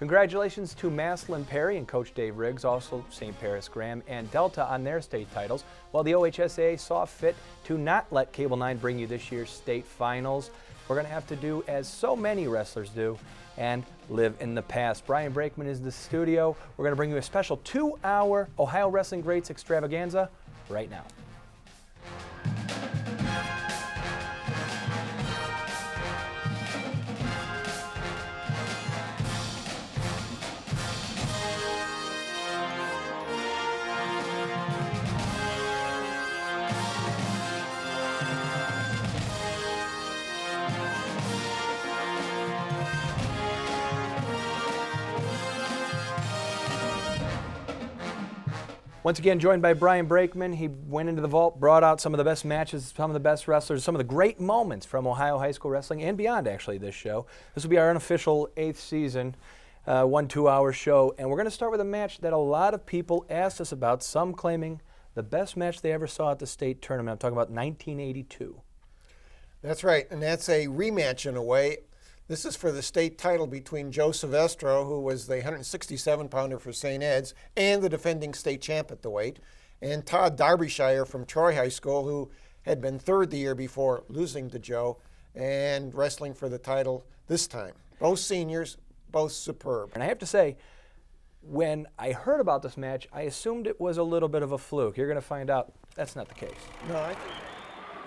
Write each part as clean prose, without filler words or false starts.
Congratulations to Maslin Perry and Coach Dave Riggs, also St. Paris Graham and Delta on their state titles, while the OHSAA saw fit to not let Cable 9 bring you this year's state finals. We're going to have to do as so many wrestlers do and live in the past. Brian Brakeman is in the studio. We're going to bring you a special 2-hour Ohio Wrestling Greats extravaganza right now. Once again, joined by Brian Brakeman. He went into the vault, brought out some of the best matches, some of the best wrestlers, some of the great moments from Ohio high school wrestling and beyond, actually, this show. This will be our unofficial 8th season, 1 2-hour show. And we're going to start with a match that a lot of people asked us about, some claiming the best match they ever saw at the state tournament. I'm talking about 1982. That's right, and that's a rematch in a way. This is for the state title between Joe Silvestro, who was the 167-pounder for St. Ed's and the defending state champ at the weight, and Todd Derbyshire from Troy High School, who had been third the year before, losing to Joe, and wrestling for the title this time. Both seniors, both superb. And I have to say, when I heard about this match, I assumed it was a little bit of a fluke. You're going to find out that's not the case. No, I think...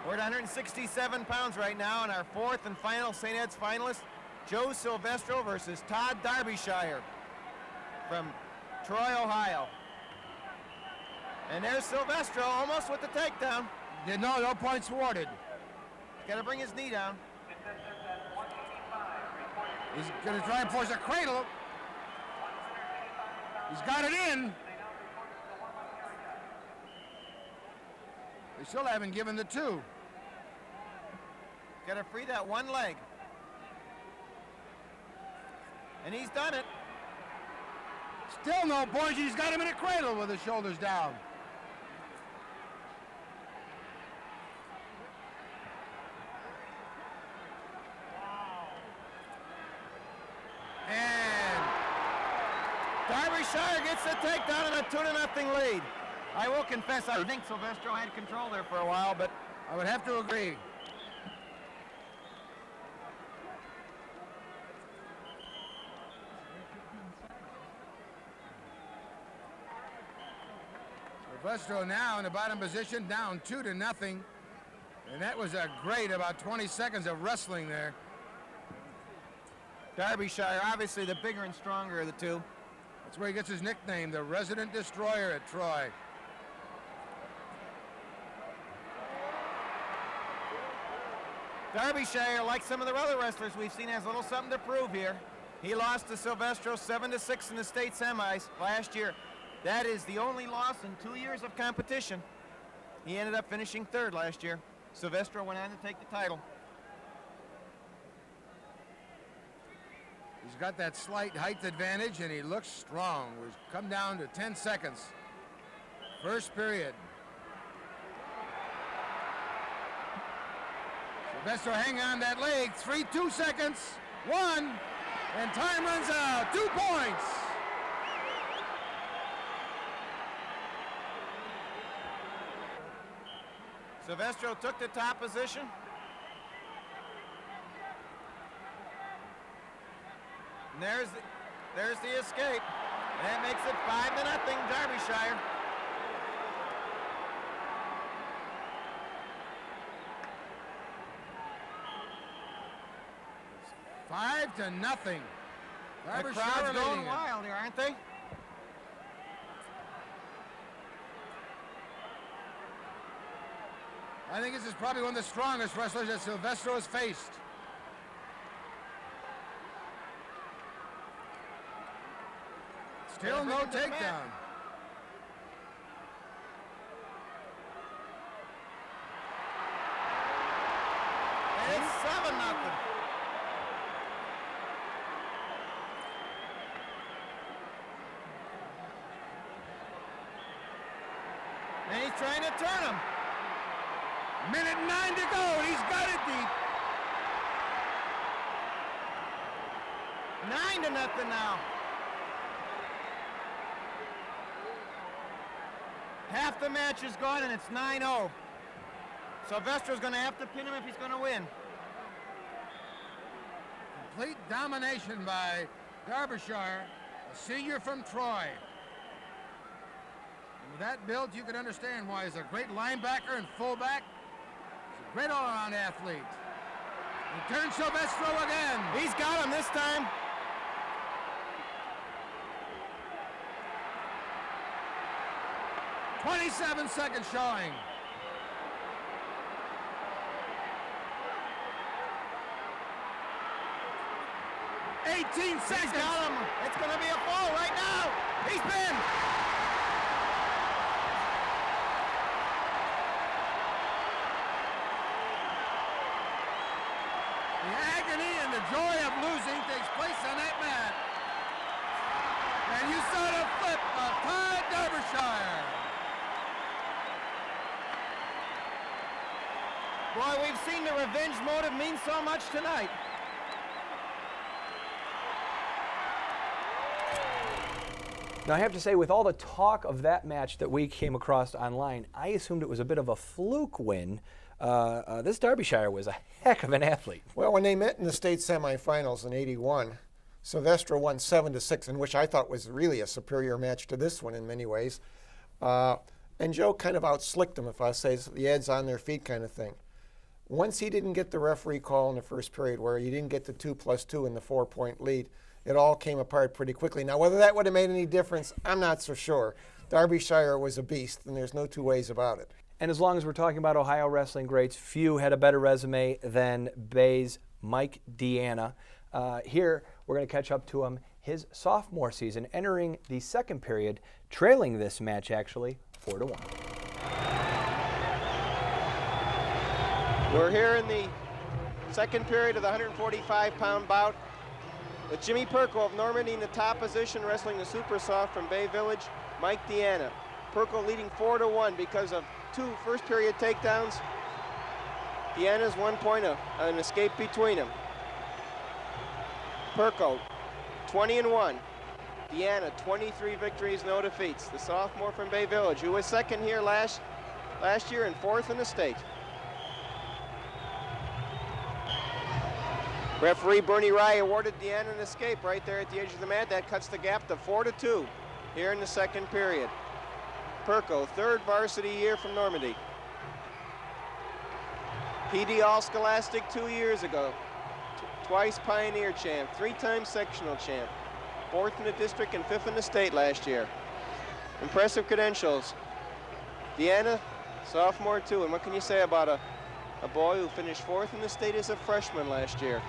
We're at 167 pounds right now, and our fourth and final St. Ed's finalist, Joe Silvestro versus Todd Derbyshire from Troy, Ohio. And there's Silvestro almost with the takedown. Yeah, no points awarded. Got to bring his knee down. He's going to try and force a cradle. He's got it in. They still haven't given the two. Got to free that one leg. And he's done it. Still no points. He's got him in a cradle with his shoulders down. And Derbyshire gets the takedown and a 2-0 lead. I will confess, I think Silvestro had control there for a while, but I would have to agree. Silvestro now in the bottom position, down 2-0. And that was a great about 20 seconds of wrestling there. Derbyshire, obviously the bigger and stronger of the two. That's where he gets his nickname, the Resident Destroyer at Troy. Derbyshire, like some of the other wrestlers we've seen, has a little something to prove here. He lost to Silvestro 7-6 in the state semis last year. That is the only loss in 2 years of competition. He ended up finishing third last year. Silvestro went on to take the title. He's got that slight height advantage, and he looks strong. We've come down to 10 seconds. First period. Silvestro hang on that leg. 2 seconds. 1. And time runs out. 2 points. Silvestro took the top position. And there's the escape. And that makes it 5-0 Derbyshire. It's 5-0. The crowd's going wild here, aren't they? I think this is probably one of the strongest wrestlers that Silvestro has faced. Still no takedown. And it's 7-0. And he's trying to turn him. Minute 9 to go. He's got it deep. 9-0 now. Half the match is gone, and it's 9-0. Silvestro's going to have to pin him if he's going to win. Complete domination by Derbyshire, a senior from Troy. And with that build, you can understand why he's a great linebacker and fullback. He's a great all-around athlete. He turns Silvestro again. He's got him this time. "27-second showing. "18 seconds. He's got him. It's going to be a fall right now. He's pinned. The agony and the joy of losing takes place on that mat. And you saw the flip of Todd Derbyshire. Boy, we've seen the revenge motive mean so much tonight. Now, I have to say, with all the talk of that match that we came across online, I assumed it was a bit of a fluke win. This Derbyshire was a heck of an athlete. Well, when they met in the state semifinals in '81, Silvestro won 7-6, in which I thought was really a superior match to this one in many ways. And Joe kind of outslicked him, if I say, the Eds on their feet kind of thing. Once he didn't get the referee call in the first period, where he didn't get the 2+2 in the 4-point lead, it all came apart pretty quickly. Now, whether that would have made any difference, I'm not so sure. Derbyshire was a beast, and there's no two ways about it. And as long as we're talking about Ohio wrestling greats, few had a better resume than Bay's Mike Deanna. Here, we're going to catch up to him his sophomore season, entering the second period, trailing this match actually 4-1. We're here in the second period of the 145-pound bout with Jimmy Perko of Normandy in the top position, wrestling the super soft from Bay Village, Mike Deanna. Perko leading 4-1 because of 2 first period takedowns. Deanna's 1 point of an escape between them. Perko 20-1. Deanna 23 victories, no defeats. The sophomore from Bay Village, who was second here last year and 4th in the state. Referee Bernie Rye awarded Deanna an escape right there at the edge of the mat. That cuts the gap to 4-2 here in the second period. Perko, 3rd varsity year from Normandy. PD All-Scholastic 2 years ago. Twice Pioneer champ, 3-time sectional champ. 4th in the district and 5th in the state last year. Impressive credentials. Deanna, sophomore too. And what can you say about a boy who finished 4th in the state as a freshman last year?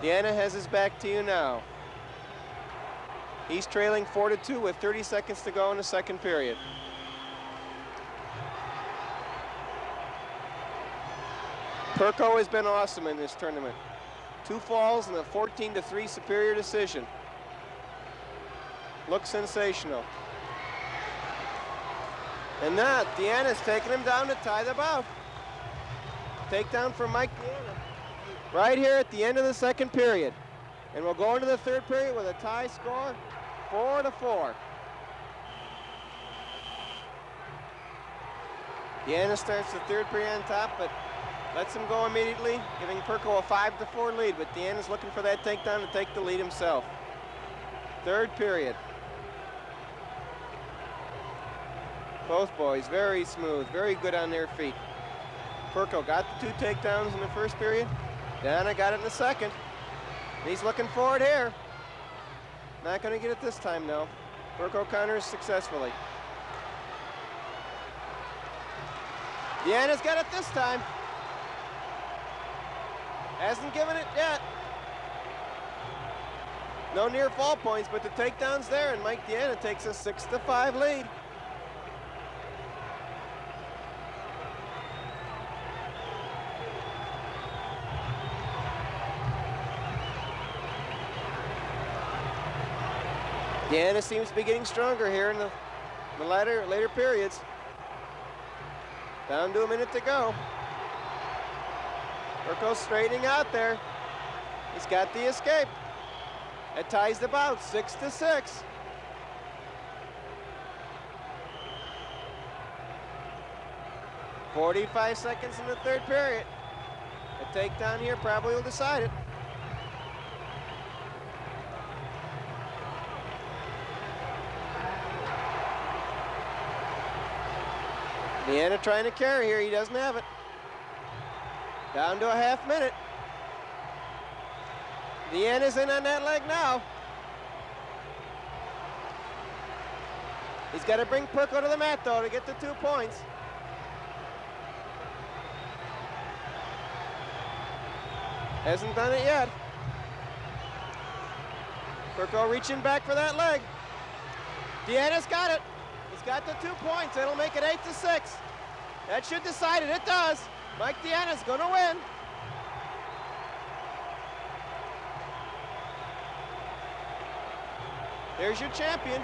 Deanna has his back to you now. He's trailing 4-2 with 30 seconds to go in the second period. Perko has been awesome in this tournament. 2 falls and a 14-3 superior decision. Looks sensational. And now Deanna's taking him down to tie the bout. Takedown from Mike Deanna. Right here at the end of the second period. And we'll go into the third period with a tie score, 4-4. Deanna starts the third period on top, but lets him go immediately, giving Perko a 5-4 lead, but Deanna's looking for that takedown to take the lead himself. Third period. Both boys very smooth, very good on their feet. Perko got the 2 takedowns in the first period. Deanna got it in the second. He's looking for it here. Not going to get it this time, though. Perko counters successfully. Deanna's got it this time. Hasn't given it yet. No near fall points, but the takedown's there, and Mike Deanna takes a 6-5 lead. Deanna seems to be getting stronger here in the later periods. Down to a minute to go. Perko straightening out there. He's got the escape. It ties the bout, 6-6. 45 seconds in the third period. A takedown here probably will decide it. Deanna trying to carry here, he doesn't have it. Down to a half minute. Deanna's in on that leg now. He's got to bring Perko to the mat though to get the 2 points. Hasn't done it yet. Perko reaching back for that leg. Deanna's got it. He's got the 2 points. It'll make it 8-6. That should decide it. It does. Mike Deanna's going to win. Here's your champion.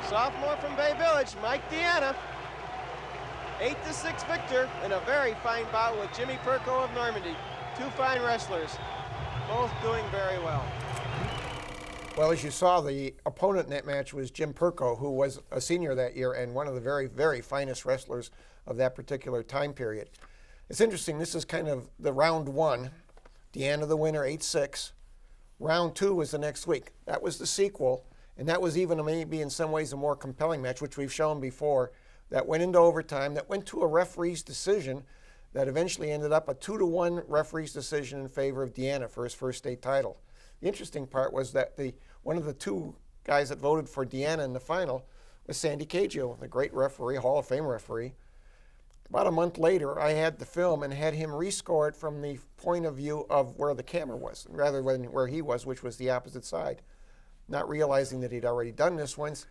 Sophomore from Bay Village, Mike Deanna. 8-6 victor in a very fine bout with Jimmy Perko of Normandy. 2 fine wrestlers, both doing very well. Well, as you saw, the opponent in that match was Jim Perko, who was a senior that year and one of the very, very finest wrestlers of that particular time period. It's interesting, this is kind of the round 1. Deanna the winner, 8-6. Round 2 was the next week. That was the sequel, and that was even maybe in some ways a more compelling match, which we've shown before, that went into overtime, that went to a referee's decision that eventually ended up a 2-1 referee's decision in favor of Deanna for his first state title. The interesting part was that one of the 2 guys that voted for Deanna in the final was Sandy Cagio, the great referee, Hall of Fame referee. About a month later, I had the film and had him rescore it from the point of view of where the camera was, rather than where he was, which was the opposite side. Not realizing that he'd already done this once,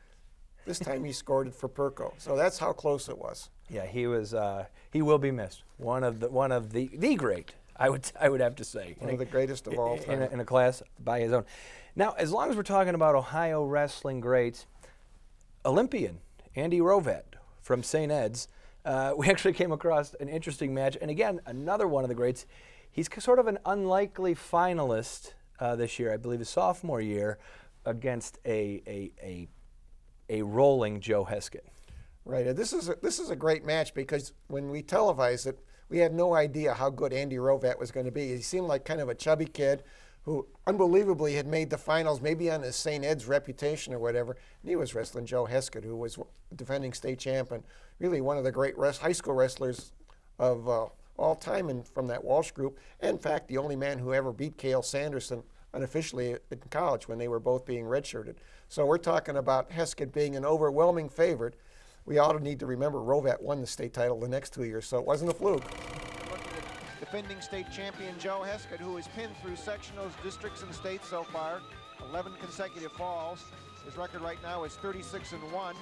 this time he scored it for Perko. So that's how close it was. Yeah, he will be missed. One of the great, I would have to say. One of the greatest of all time. In a class by his own. Now, as long as we're talking about Ohio wrestling greats, Olympian Andy Rovat from St. Ed's, we actually came across an interesting match, and again, another one of the greats. He's sort of an unlikely finalist this year, I believe his sophomore year, against a rolling Joe Heskett. Right. This is a great match because when we televised it, we had no idea how good Andy Rovat was going to be. He seemed like kind of a chubby kid who unbelievably had made the finals, maybe on his St. Ed's reputation or whatever. And he was wrestling Joe Heskett, who was defending state champ and really one of the great high school wrestlers of all time and from that Walsh group. And in fact, the only man who ever beat Cale Sanderson unofficially in college when they were both being redshirted. So we're talking about Heskett being an overwhelming favorite. We ought to need to remember Rovat won the state title the next 2 years, so it wasn't a fluke. Look at the defending state champion Joe Heskett, who has pinned through sectionals, districts, and states so far. 11 consecutive falls. His record right now is 36-1,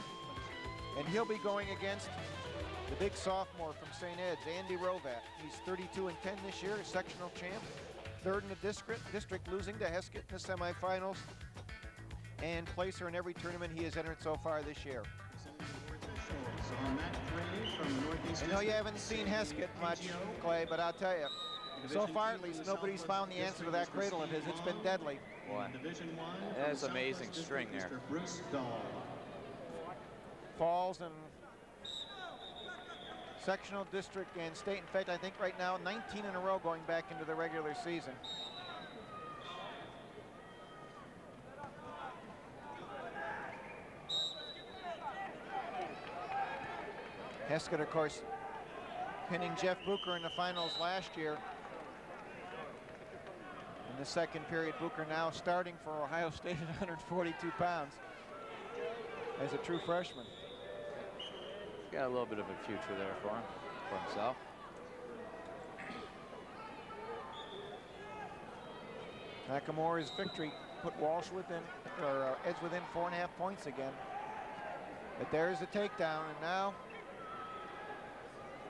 and he'll be going against the big sophomore from St. Ed's, Andy Rovat. He's 32-10 this year, sectional champ. 3rd in the district, losing to Heskett in the semifinals, and placer in every tournament he has entered so far this year. I know you haven't seen Heskett much, Clay, but I'll tell you, so far at least, nobody's found the answer to that cradle of his. It's been deadly. Boy, that is amazing string there. Falls in sectional, district, and state. In fact, I think right now 19 in a row going back into the regular season. Heskett, of course, pinning Jeff Bucher in the finals last year. In the second period, Bucher now starting for Ohio State at 142 pounds as a true freshman. He's got a little bit of a future there for him, for himself. Nakamura's victory put Walsh within, or Ed's within 4.5 points again. But there's the takedown, and now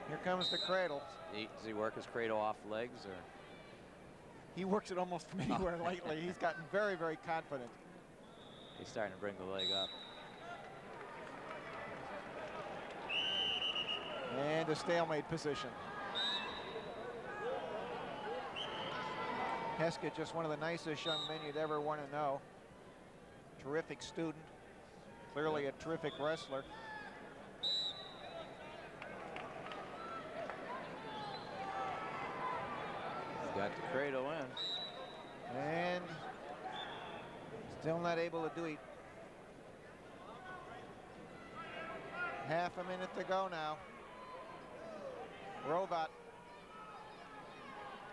here comes the cradle. Does he work his cradle off legs, or? He works it almost from anywhere lately. He's gotten very, very confident. He's starting to bring the leg up. And a stalemate position. Heskett, just one of the nicest young men you'd ever want to know. Terrific student, clearly a terrific wrestler. got the cradle in. And still not able to do it. Half a minute to go now. Robot,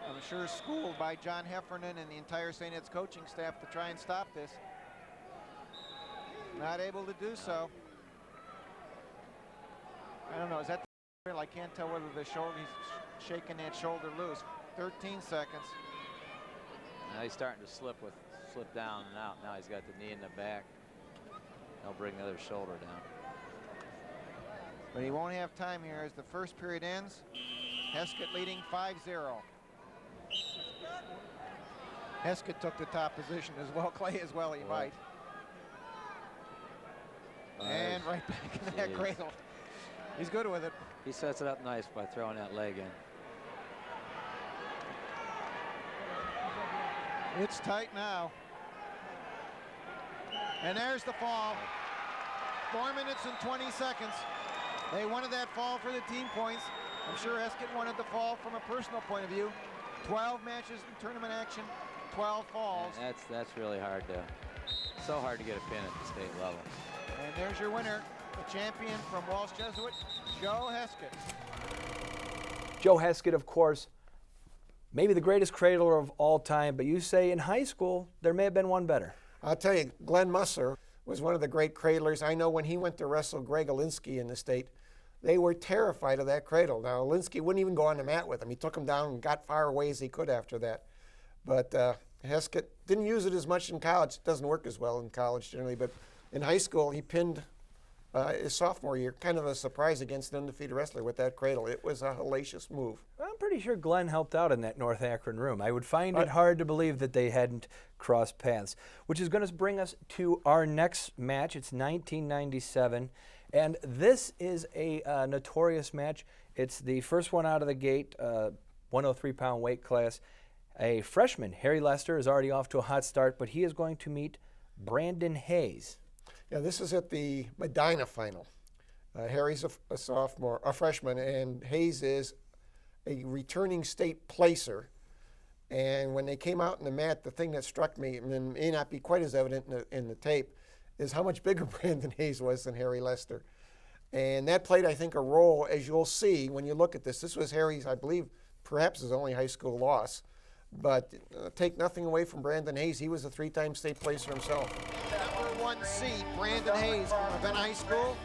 I'm sure schooled by John Heffernan and the entire St. Ed's coaching staff to try and stop this. Not able to do so. I don't know, is that the, I can't tell whether the shoulder, he's shaking that shoulder loose. 13 seconds. Now he's starting to slip down and out. Now he's got the knee in the back. He'll bring the other shoulder down. But he won't have time here as the first period ends. Heskett leading 5-0. Heskett took the top position as well. Clay as well, he might. And right back in that cradle. He's good with it. He sets it up nice by throwing that leg in. It's tight now. And there's the fall. 4 minutes and 20 seconds. They wanted that fall for the team points. I'm sure Heskett wanted the fall from a personal point of view. 12 matches in tournament action, 12 falls. And that's really hard to, so hard to get a pin at the state level. And there's your winner, the champion from Walsh Jesuit, Joe Heskett. Joe Heskett, of course, maybe the greatest cradler of all time, but you say in high school there may have been one better. I'll tell you, Glenn Musser was one of the great cradlers. I know when he went to wrestle Greg Olinsky in the state, they were terrified of that cradle. Now, Olinsky wouldn't even go on the mat with him. He took him down and got far away as he could after that. But Heskett didn't use it as much in college. It doesn't work as well in college generally, but in high school he pinned his sophomore year, kind of a surprise against an undefeated wrestler with that cradle. It was a hellacious move. I'm pretty sure Glenn helped out in that North Akron room. I would find it hard to believe that they hadn't crossed paths, which is going to bring us to our next match. It's 1997, and this is a notorious match. It's the first one out of the gate, 103-pound weight class. A freshman, Harry Lester, is already off to a hot start, but he is going to meet Brandon Hayes. Yeah, this is at the Medina final. Harry's a sophomore, a freshman, and Hayes is a returning state placer. And when they came out in the mat, the thing that struck me, and may not be quite as evident in the tape, is how much bigger Brandon Hayes was than Harry Lester. And that played, I think, a role, as you'll see when you look at this. This was Harry's, I believe, perhaps his only high school loss. But take nothing away from Brandon Hayes. He was a three-time state placer himself. Number 1 seed, Brandon Hayes from Ravenna High School.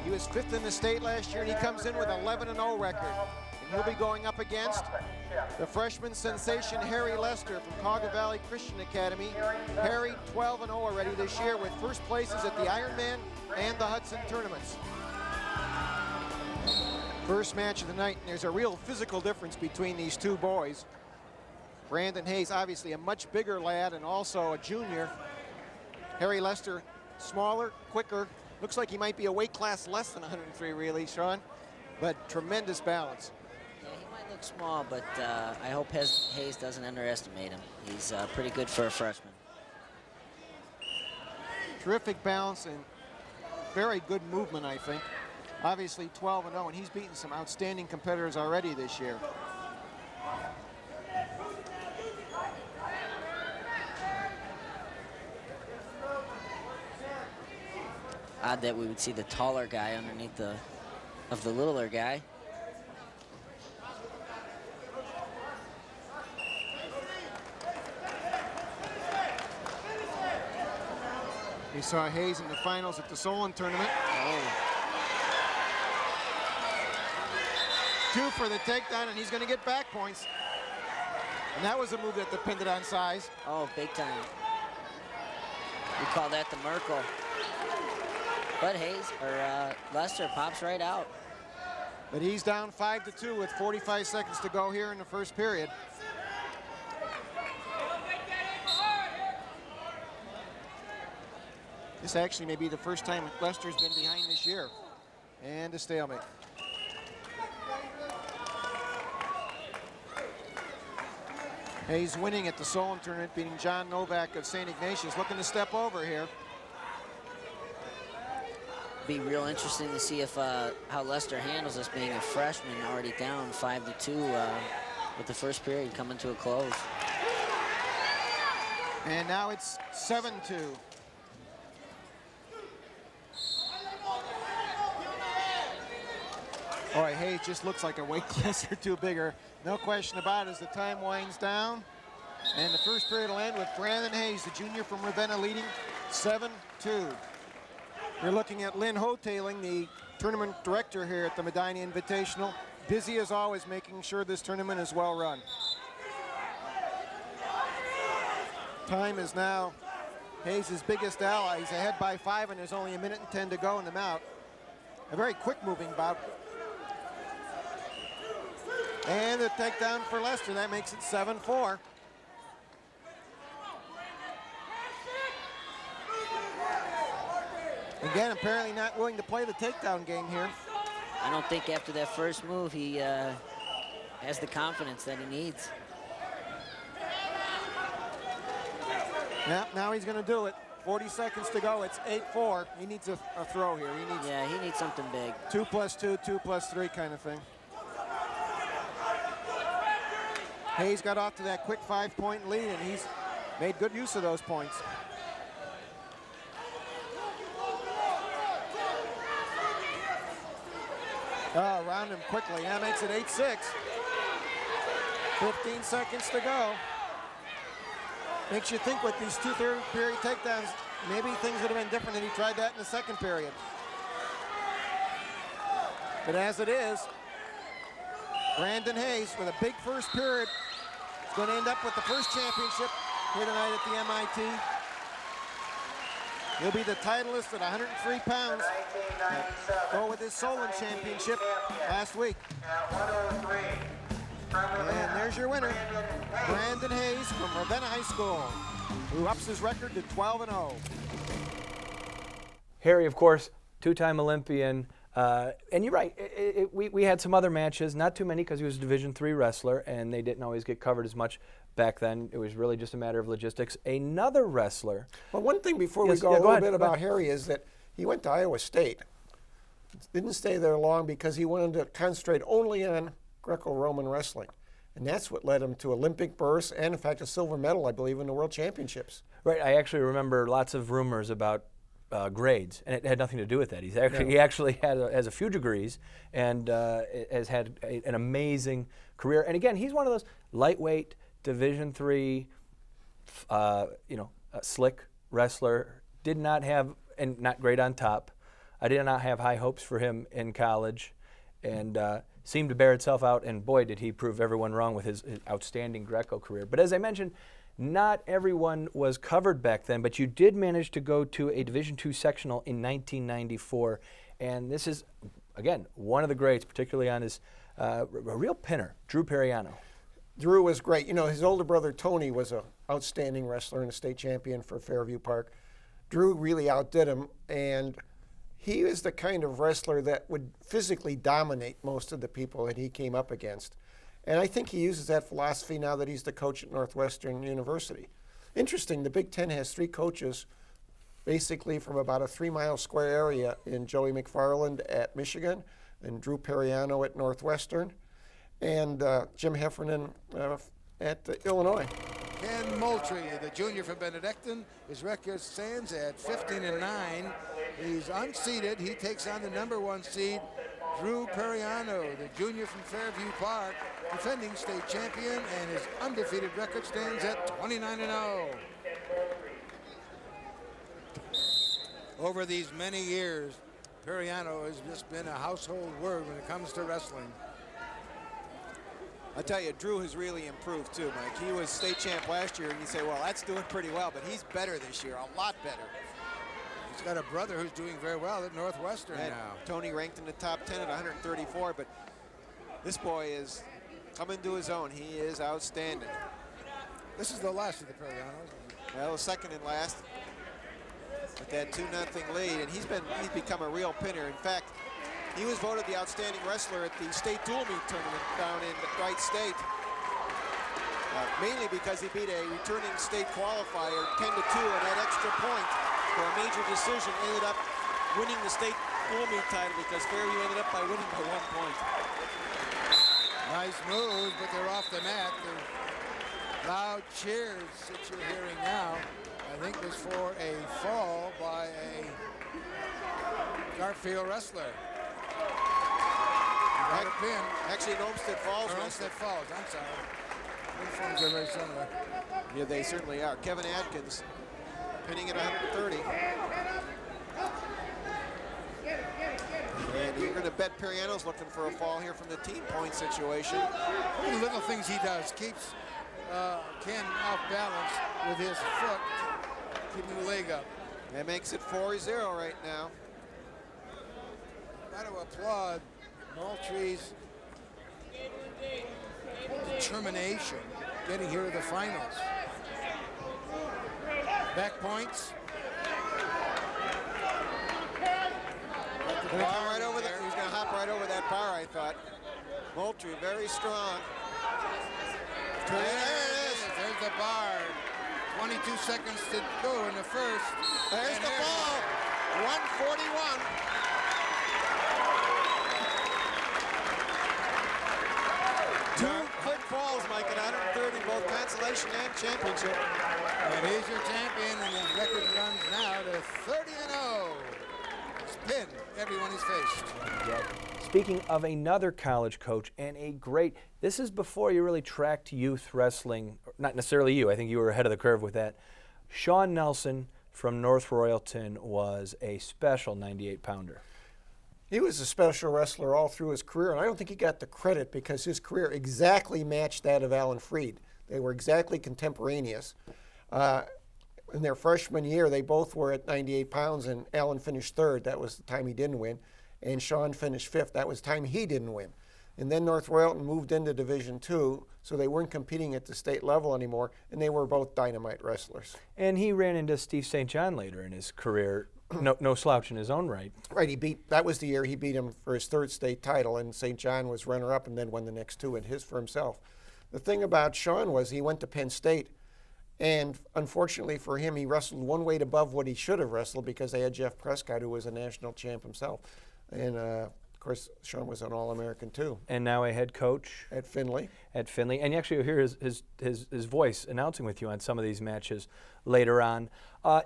He was 5th in the state last year, and he comes in with 11-0 record. And he'll be going up against the freshman sensation, Harry Lester from Cauga Valley Christian Academy. Harry, 12-0 already this year with first places at the Ironman and the Hudson tournaments. First match of the night, and there's a real physical difference between these two boys. Brandon Hayes, obviously a much bigger lad and also a junior. Harry Lester, smaller, quicker. Looks like he might be a weight class less than 103 really, Sean, but tremendous balance. Yeah, he might look small, but I hope Hayes doesn't underestimate him. He's pretty good for a freshman. Terrific balance and very good movement, I think. Obviously 12-0, and he's beaten some outstanding competitors already this year. Odd that we would see the taller guy underneath the littler guy. We saw Hayes in the finals at the Solon tournament. Oh. 2 for the takedown, and he's going to get back points. And that was a move that depended on size. Oh, big time. We call that the Merkle. But Hayes, or Lester, pops right out. But he's down 5-2 with 45 seconds to go here in the first period. This actually may be the first time Lester's been behind this year. And a stalemate. Hayes winning at the Solon tournament, beating John Novak of St. Ignatius, looking to step over here. Be real interesting to see if how Lester handles this, being a freshman already down 5-2 with the first period coming to a close. And now it's 7-2. All right, Hayes just looks like a weight class or two bigger. No question about it as the time winds down. And the first period will end with Brandon Hayes, the junior from Ravenna, leading 7-2. You're looking at Lynn Hotailing, the tournament director here at the Medina Invitational. Busy as always, making sure this tournament is well run. Time is now Hayes' biggest ally. He's ahead by 5, and there's only 1:10 to go in the mount. A very quick moving bout. And the takedown for Lester. That makes it 7-4. Again, apparently not willing to play the takedown game here. I don't think after that first move he has the confidence that he needs. Yeah, now he's going to do it. 40 seconds to go. It's 8-4. He needs a throw here. He needs something big. 2 + 2, 2 + 3 kind of thing. Hayes got off to that quick 5-point lead, and he's made good use of those points. Oh, around him quickly. That makes it 8-6. 15 seconds to go. Makes you think with these 2 third-period takedowns, maybe things would have been different if he tried that in the second period. But as it is, Brandon Hayes with a big first period is going to end up with the first championship here tonight at the MIT. He'll be the titleist at 103 pounds. Go with his Solon championship last week. And there's your winner, Brandon Hayes from Ravenna High School, who ups his record to 12-0. Harry, of course, two-time Olympian. And you're right, we had some other matches, not too many because he was a Division III wrestler, and they didn't always get covered as much back then. It was really just a matter of logistics. Another wrestler. Well, one thing before we go a little bit about Harry is that he went to Iowa State. Didn't stay there long because he wanted to concentrate only on Greco-Roman wrestling. And that's what led him to Olympic berths and, in fact, a silver medal, I believe, in the World Championships. Right. I actually remember lots of rumors about grades, and it had nothing to do with that. He actually has a few degrees and has had an amazing career. And again, he's one of those lightweight Division III, slick wrestler. Did not have, and not great on top. I did not have high hopes for him in college, and seemed to bear itself out. And boy, did he prove everyone wrong with his outstanding Greco career. But as I mentioned, not everyone was covered back then, but you did manage to go to a Division II sectional in 1994. And this is, again, one of the greats, particularly on his a real pinner, Drew Periano. Drew was great. You know, his older brother Tony was an outstanding wrestler and a state champion for Fairview Park. Drew really outdid him, and he is the kind of wrestler that would physically dominate most of the people that he came up against. And I think he uses that philosophy now that he's the coach at Northwestern University. Interesting, the Big Ten has 3 coaches basically from about a 3-mile square area in Joey McFarland at Michigan and Drew Periano at Northwestern and Jim Heffernan at Illinois. Ken Moultrie, the junior from Benedictine. His record stands at 15-9. He's unseeded. He takes on the #1 seed, Drew Periano, the junior from Fairview Park, defending state champion, and his undefeated record stands at 29-0. Over these many years, Periano has just been a household word when it comes to wrestling. I tell you, Drew has really improved too, Mike. He was state champ last year, and you say, well, that's doing pretty well, but he's better this year, a lot better. He's got a brother who's doing very well at Northwestern now. Tony ranked in the top 10 at 134, but this boy is coming to his own. He is outstanding. This is the last of the Perianos. Well, second and last with that 2-0 lead, and he's become a real pinner. In fact, he was voted the outstanding wrestler at the state dual meet tournament down in Wright State, mainly because he beat a returning state qualifier 10-2 on that extra point for a major decision. Ended up winning the state dual meet title because Fairview ended up by winning by 1 point. Nice moves, but they're off the mat. The loud cheers that you're hearing now, I think was for a fall by a Garfield wrestler. Got a pin. Actually, an Olmsted Falls wrestler. Olmsted Falls, I'm sorry. Uniforms are very similar. Yeah, they certainly are. Kevin Atkins pinning at 130. And you're going to bet Periano's looking for a fall here from the team point situation. Look at the little things he does. Keeps Ken off balance with his foot, keeping the leg up. That makes it 4-0 right now. Got to applaud Moultrie's determination getting here to the finals. Back points. The bar right over there. He's going to hop right over that bar, I thought. Moultrie, very strong. There it is. There's the bar. 22 seconds to go in the first. There's the fall. 141. Two quick falls, Mike, at 130, both consolation and championship. And he's your champion, and his record runs now to 30-0. Spin everyone he's faced. Yeah. Speaking of another college coach and a great, this is before you really tracked youth wrestling, not necessarily you, I think you were ahead of the curve with that. Sean Nelson from North Royalton was a special 98-pounder. He was a special wrestler all through his career, and I don't think he got the credit because his career exactly matched that of Alan Freed. They were exactly contemporaneous. In their freshman year, they both were at 98 pounds, and Alan finished third. That was the time he didn't win. And Sean finished fifth. That was the time he didn't win. And then North Royalton moved into Division II, so they weren't competing at the state level anymore, and they were both dynamite wrestlers. And he ran into Steve St. John later in his career. No slouch in his own right. Right, that was the year he beat him for his third state title, and St. John was runner-up and then won the next two, and his for himself. The thing about Sean was he went to Penn State, and unfortunately for him, he wrestled one weight above what he should have wrestled because they had Jeff Prescott, who was a national champ himself. And, of course, Sean was an All-American, too. And now a head coach. At Findlay. And you actually hear his voice announcing with you on some of these matches later on.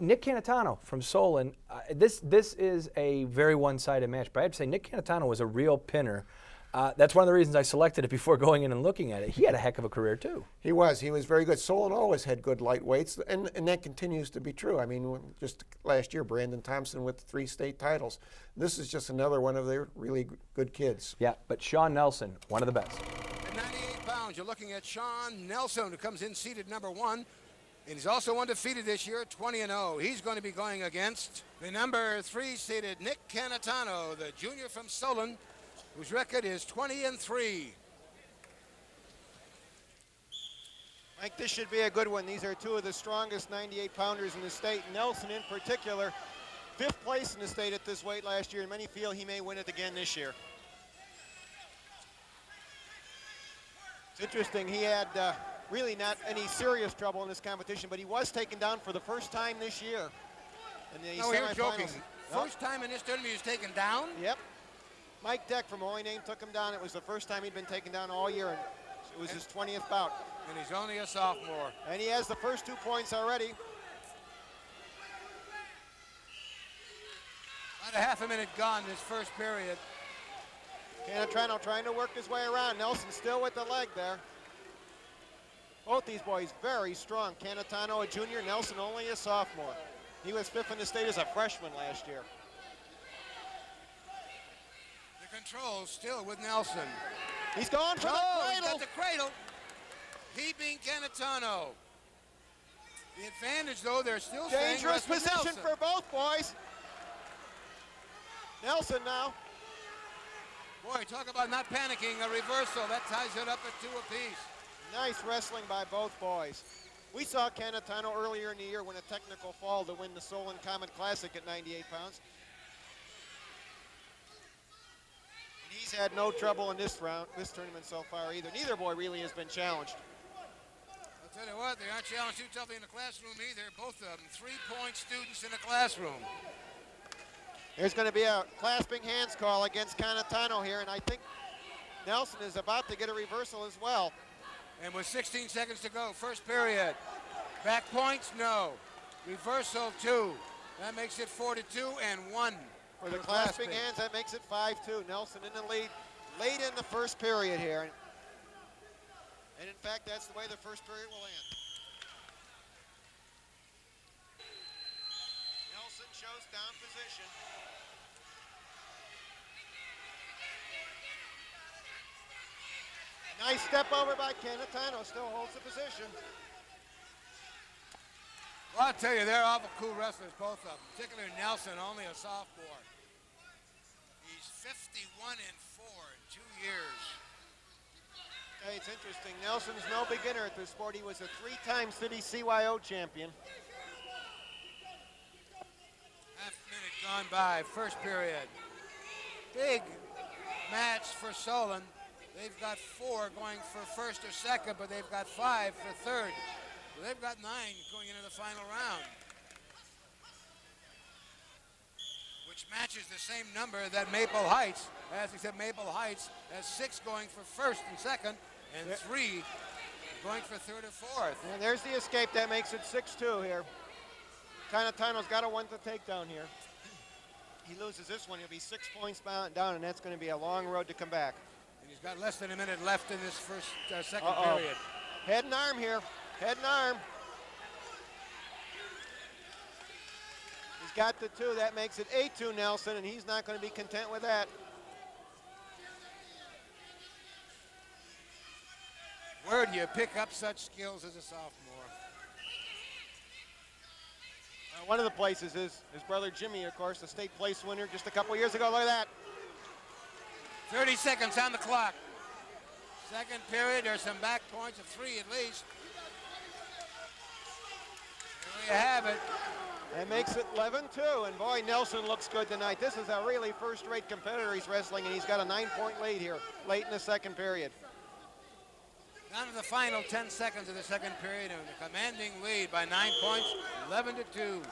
Nick Canatano from Solon. This is a very one-sided match, but I have to say Nick Canatano was a real pinner. That's one of the reasons I selected it before going in and looking at it. He had a heck of a career, too. He was very good. Solon always had good lightweights, and that continues to be true. I mean, just last year, Brandon Thompson with 3 state titles. This is just another one of their really good kids. Yeah, but Sean Nelson, one of the best. At 98 pounds, you're looking at Sean Nelson, who comes in seated number 1. And he's also undefeated this year, 20-0. He's going to be going against the number 3 seeded Nick Canatano, the junior from Solon, whose record is 20-3. Mike, this should be a good one. These are two of the strongest 98-pounders in the state. Nelson, in particular, 5th place in the state at this weight last year, and many feel he may win it again this year. It's interesting, he had really not any serious trouble in this competition, but he was taken down for the first time this year. No, you're joking. First time in this tournament he was taken down? Yep. Mike Deck from Holy Name took him down. It was the first time he'd been taken down all year, and it was his 20th bout. And he's only a sophomore. And he has the first 2 points already. About a half a minute gone this first period. Canatano trying to work his way around. Nelson still with the leg there. Both these boys very strong. Canatano a junior, Nelson only a sophomore. He was 5th in the state as a freshman last year. The control still with Nelson. He's going for the cradle. He's got the cradle. He being Canatano. The advantage, though, they're still dangerous position for both boys. Nelson now. Boy, talk about not panicking. A reversal. That ties it up at 2 apiece. Nice wrestling by both boys. We saw Canatano earlier in the year win a technical fall to win the Solon Comet Classic at 98 pounds. And he's had no trouble in this tournament so far either. Neither boy really has been challenged. I'll tell you what, they aren't challenged too toughly in the classroom either. Both of them 3-point students in the classroom. There's going to be a clasping hands call against Canatano here, and I think Nelson is about to get a reversal as well. And with 16 seconds to go, first period. Back points, no. Reversal, 2. That makes it 4-2 and 1. For the clasping hands, that makes it 5-2. Nelson in the lead late in the first period here. And in fact, that's the way the first period will end. Nelson shows down position. Nice step over by Canatano, still holds the position. Well, I'll tell you, they're awful cool wrestlers, both of them. Particularly Nelson, only a sophomore. He's 51-4 in 2 years. Hey, it's interesting. Nelson's no beginner at this sport. He was a 3-time city CYO champion. Half minute gone by, first period. Big match for Solon. They've got 4 going for first or second, but they've got 5 for third. So they've got 9 going into the final round, which matches the same number that Maple Heights has, except Maple Heights has 6 going for first and second, and 3 going for third or fourth. And there's the escape. That makes it 6-2 here. Canatano's got a 1 to take down here. He loses this one, he'll be 6 points down, and that's going to be a long road to come back. And he's got less than a minute left in this second period. Head and arm here. Head and arm. He's got the 2. That makes it 8-2 Nelson, and he's not going to be content with that. Where do you pick up such skills as a sophomore? One of the places is his brother Jimmy, of course, the state place winner just a couple years ago. Look at that. 30 seconds on the clock. Second period, there's some back points of 3 at least. There you have it. That makes it 11-2, and boy, Nelson looks good tonight. This is a really first-rate competitor he's wrestling, and he's got a 9-point lead here late in the second period. Down to the final 10 seconds of the second period, and a commanding lead by 9 points, 11-2.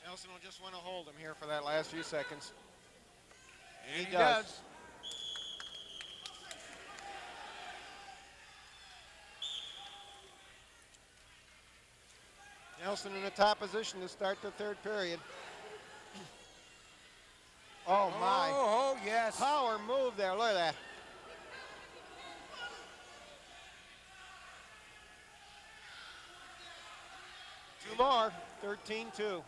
Nelson will just want to hold him here for that last few seconds. And he does. Nelson in the top position to start the third period. Oh, my. Oh, yes. Power move there. Look at that. Two more. 13-2.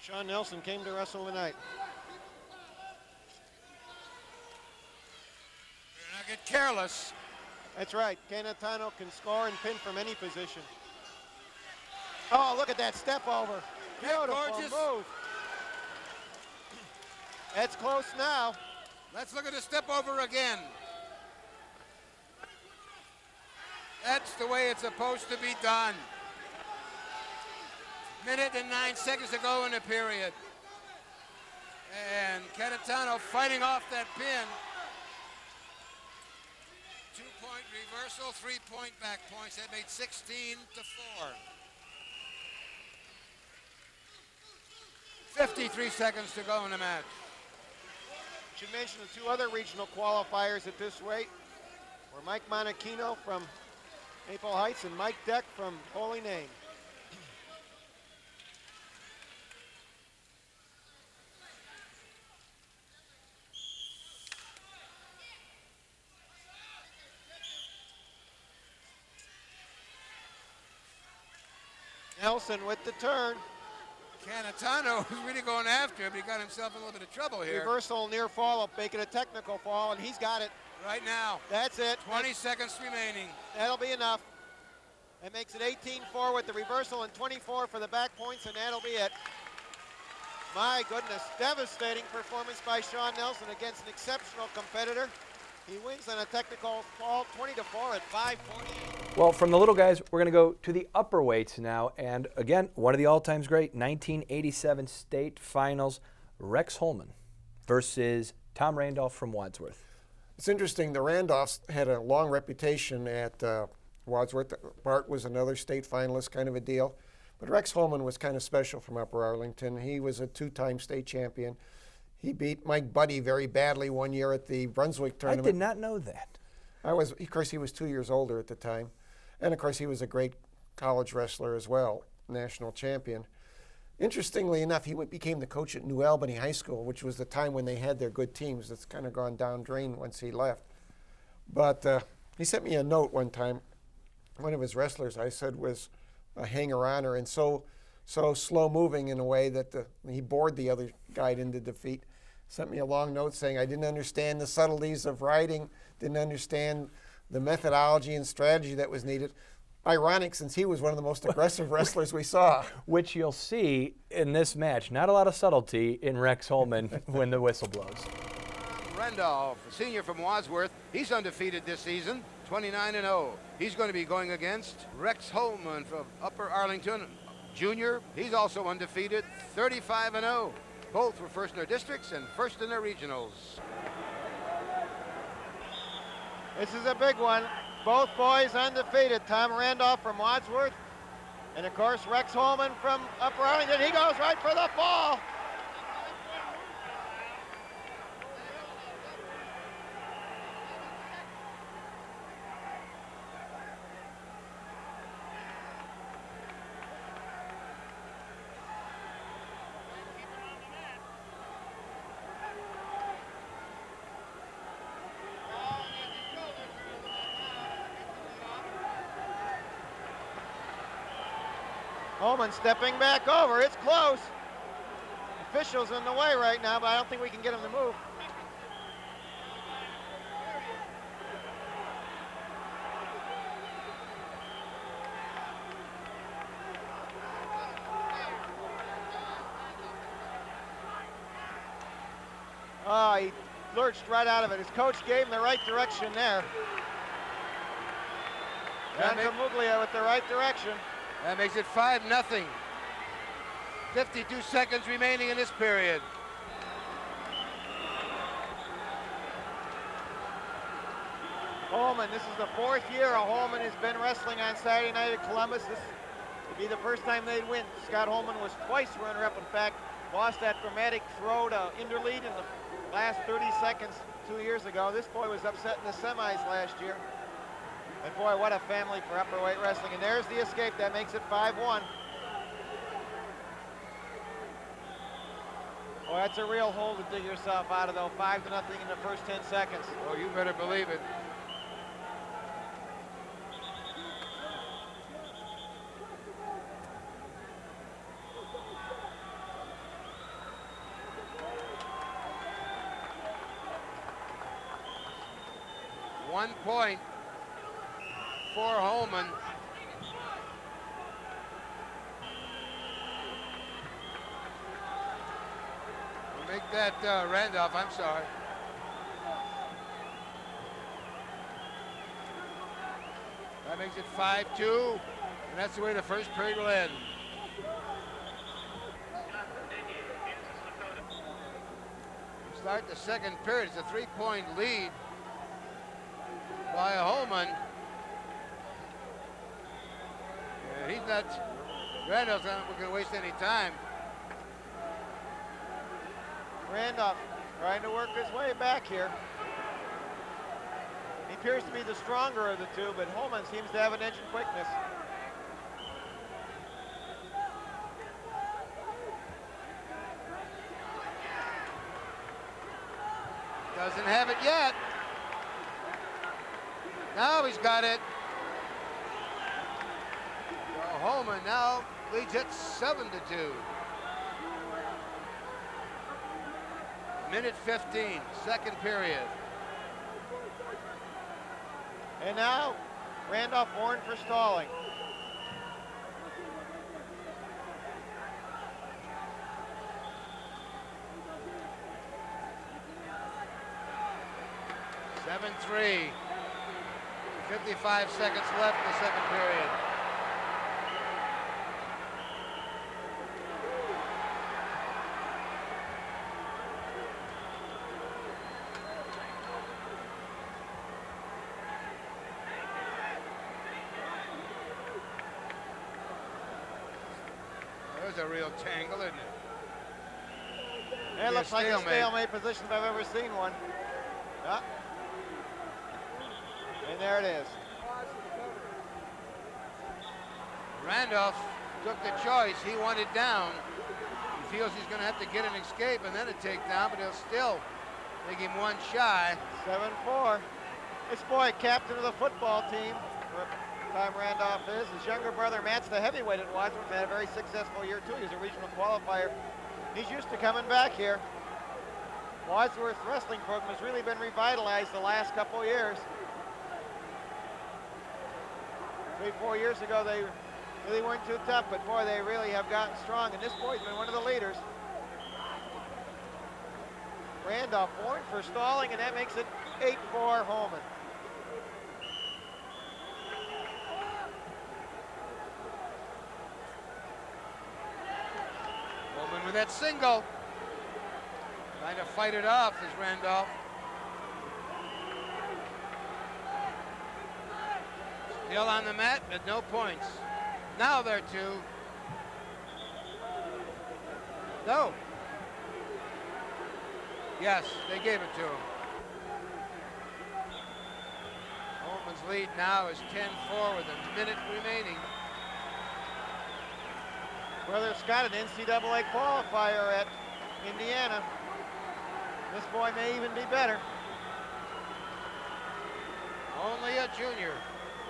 Sean Nelson came to wrestle tonight. Better not get careless. That's right. Canatano can score and pin from any position. Oh, look at that step over. Beautiful move. That's close now. Let's look at the step over again. That's the way it's supposed to be done. Minute and 9 seconds to go in the period. And Canatano fighting off that pin. 2-point reversal, 3-point back points. That made 16-4. 53 seconds to go in the match. Should mention the 2 other regional qualifiers at this weight were Mike Monachino from Maple Heights and Mike Deck from Holy Name. Nelson with the turn. Canatano was really going after him, but he got himself in a little bit of trouble here. Reversal near fall up, making a technical fall, and he's got it. Right now. That's it. 20 seconds remaining. That'll be enough. That makes it 18-4 with the reversal and 24 for the back points, and that'll be it. My goodness, devastating performance by Sean Nelson against an exceptional competitor. He wins on a technical fall, 20-4 at 5:48. Well, from the little guys, we're going to go to the upper weights now. And again, one of the all-time great 1987 state finals, Rex Holman versus Tom Randolph from Wadsworth. It's interesting, the Randolphs had a long reputation at Wadsworth. Bart was another state finalist kind of a deal. But Rex Holman was kind of special from Upper Arlington. He was a 2-time state champion. He beat Mike Buddy very badly one year at the Brunswick tournament. I did not know that. Of course, he was 2 years older at the time. And of course, he was a great college wrestler as well, national champion. Interestingly enough, he became the coach at New Albany High School, which was the time when they had their good teams. That's kind of gone down drain once he left. But he sent me a note one time. One of his wrestlers, I said, was a hanger-oner and so slow-moving in a way that he bored the other guy into defeat. Sent me a long note saying I didn't understand the subtleties of riding, didn't understand the methodology and strategy that was needed. Ironic, since he was one of the most aggressive wrestlers we saw. Which you'll see in this match. Not a lot of subtlety in Rex Holman when the whistle blows. Randolph, a senior from Wadsworth, he's undefeated this season, 29-0. He's going to be going against Rex Holman from Upper Arlington, junior. He's also undefeated, 35-0. Both were first in their districts and first in their regionals. This is a big one. Both boys undefeated. Tom Randolph from Wadsworth, and of course Rex Holman from Upper Arlington. He goes right for the fall. Holman stepping back over. It's close. Official's in the way right now, but I don't think we can get him to move. Oh, he lurched right out of it. His coach gave him the right direction there. John Camuglia with the right direction. That makes it 5-0. 52 seconds remaining in this period. Holman, this is the 4th year Holman has been wrestling on Saturday night at Columbus. This would be the first time they'd win. Scott Holman was twice runner-up. In fact, lost that dramatic throw to Interlead in the last 30 seconds 2 years ago. This boy was upset in the semis last year. And boy, what a family for upperweight wrestling. And there's the escape. That makes it 5-1. Boy, that's a real hole to dig yourself out of, though. 5-0 in the first 10 seconds. Oh, you better believe it. One point for Holman. We'll make that Randolph, I'm sorry. That makes it 5-2, and that's the way the first period will end. Start the second period. It's a 3-point lead by Holman. And he's not, Randolph's not going to waste any time. Randolph trying to work his way back here. He appears to be the stronger of the two, but Holman seems to have an edge in quickness. Doesn't have it yet. Now he's got it. So Holman now leads it 7-2. Minute 15, second period. And now Randolph warned for stalling. Seven, 3. 55 seconds left in the second period. a real tangle, isn't it? It looks like a stalemate position if I've ever seen one. Yeah. And there it is. Randolph took the choice. He wanted down. He feels he's going to have to get an escape and then a takedown, but he'll still make him one shy. 7-4. This boy, captain of the football team, Tom Randolph is. His younger brother, Matt's the heavyweight at Wadsworth, had a very successful year too. He's a regional qualifier. He's used to coming back here. Wadsworth's wrestling program has really been revitalized the last couple years. 3-4 years ago, they really weren't too tough, but boy, they really have gotten strong, and this boy's been one of the leaders. Randolph warned for stalling, and that makes it 8-4 Holman. Holman with that single. Trying to fight it off is Randolph. Still on the mat, but no points. Now they're two. No. Yes, they gave it to him. Holman's lead now is 10-4 with a minute remaining. Brother Scott, an NCAA qualifier at Indiana. This boy may even be better. Only a junior.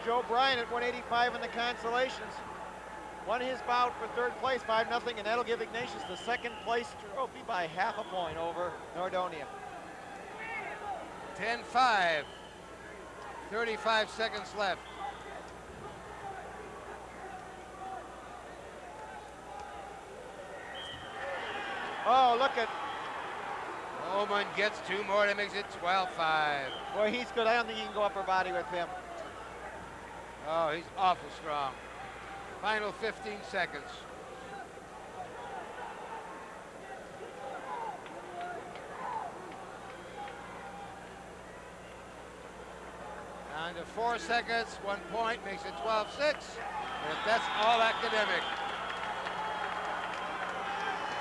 Joe Bryan at 185 in the consolations. Won his bout for third place, 5-0, and that'll give Ignatius the second place trophy by half a point over Nordonia. 10-5. 35 seconds left. Oh, look at. Holman gets two more, that makes it 12-5. Boy, he's good. I don't think you can go upper body with him. Oh, he's awful strong. Final 15 seconds. Down to 4 seconds, 1 point, makes it 12-6. But that's all academic.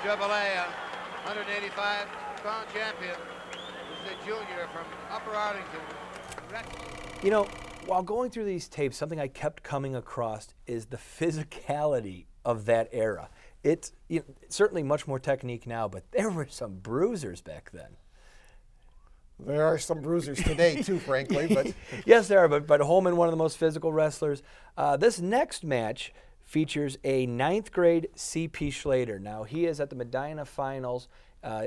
Jubilee, 185-pound champion, is the junior from Upper Arlington. You know, while going through these tapes, something I kept coming across is the physicality of that era. It's certainly much more technique now, but there were some bruisers back then. There are some bruisers today too, frankly. But yes, there are, but Holman, one of the most physical wrestlers. This next match features a 9th grade C.P. Schlater. Now, he is at the Medina Finals,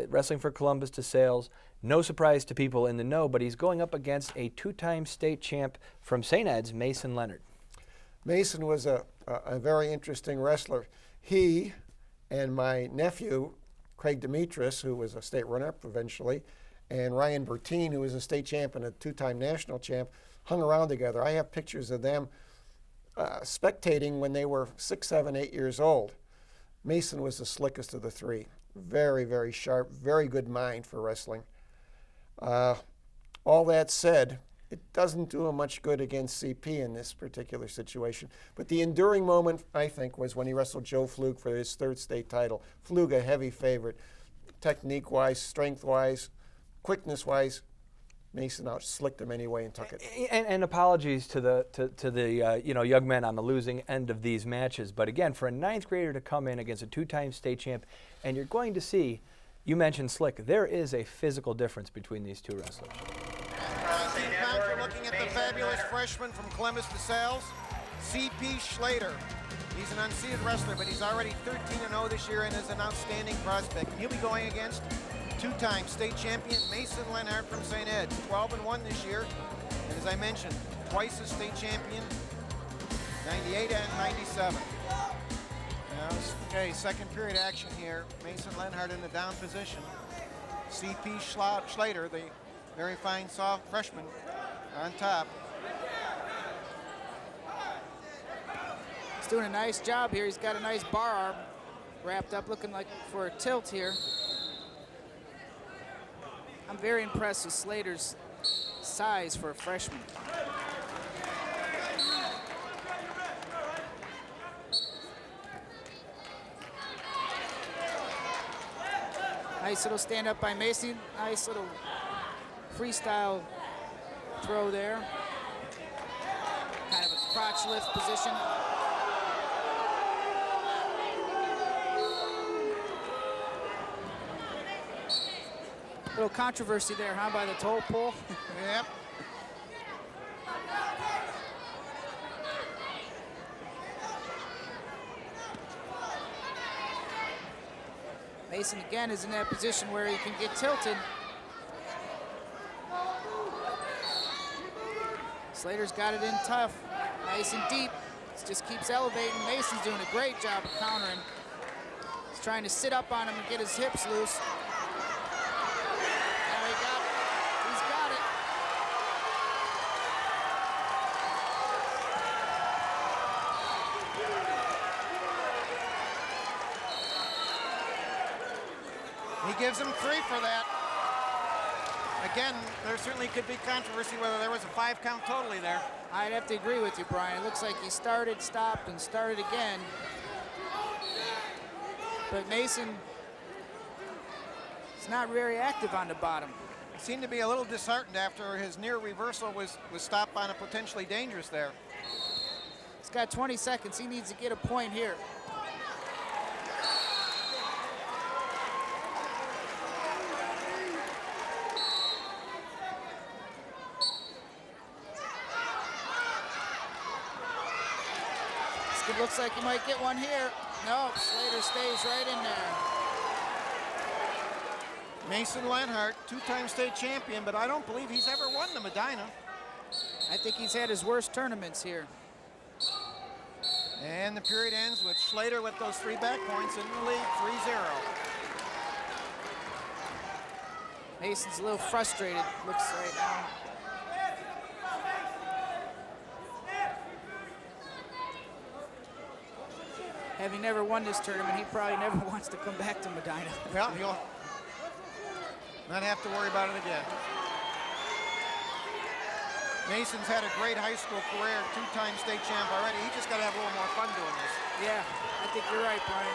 wrestling for Columbus DeSales. No surprise to people in the know, but he's going up against a 2-time state champ from St. Ed's, Mason Leonard. Mason was a very interesting wrestler. He and my nephew, Craig Demetris, who was a state runner-up eventually, and Ryan Bertine, who was a state champ and a 2-time national champ, hung around together. I have pictures of them spectating when they were 6, 7, 8 years old. Mason was the slickest of the three. Very, very sharp, very good mind for wrestling. All that said, it doesn't do him much good against CP in this particular situation. But the enduring moment, I think, was when he wrestled Joe Flug for his 3rd state title. Flug, a heavy favorite. Technique-wise, strength-wise, quickness-wise, Mason out-slicked him anyway and took it. And apologies to the young men on the losing end of these matches. But again, for a 9th grader to come in against a 2-time state champ, and you're going to see, you mentioned slick, there is a physical difference between these two wrestlers. You're looking at the fabulous freshman from Columbus DeSales, C.P. Schlater. He's an unseeded wrestler, but he's already 13-0 this year and is an outstanding prospect. He'll be going against 2-time state champion Mason Leonard from St. Ed's, 12-1 this year. And as I mentioned, twice a state champion, 98 and 97. Okay, second period action here. Mason Leonard in the down position. C.P. Schlater, the very fine soft freshman, on top. He's doing a nice job here. He's got a nice bar arm wrapped up, looking like for a tilt here. I'm very impressed with Slater's size for a freshman. Nice little stand up by Mason. Nice little freestyle throw there. Kind of a crotch lift position. Little controversy there, huh, by the toll pole? Yep. Mason again is in that position where he can get tilted. Slater's got it in tough, nice and deep. Just keeps elevating. Mason's doing a great job of countering. He's trying to sit up on him and get his hips loose. Now he got it. He's got it. He gives him 3 for that. Again, there certainly could be controversy whether there was a 5 count totally there. I'd have to agree with you, Brian. It looks like he started, stopped, and started again. But Mason is not very active on the bottom. He seemed to be a little disheartened after his near reversal was stopped on a potentially dangerous there. He's got 20 seconds. He needs to get a point here. It looks like he might get one here. No, Slater stays right in there. Mason Lenhart, 2-time state champion, but I don't believe he's ever won the Medina. I think he's had his worst tournaments here. And the period ends with Slater with those 3 back points in the lead, 3-0. Mason's a little frustrated, looks right now. Having never won this tournament, he probably never wants to come back to Medina. Well, he'll not have to worry about it again. Mason's had a great high school career, 2-time state champ already. He just got to have a little more fun doing this. Yeah, I think you're right, Brian.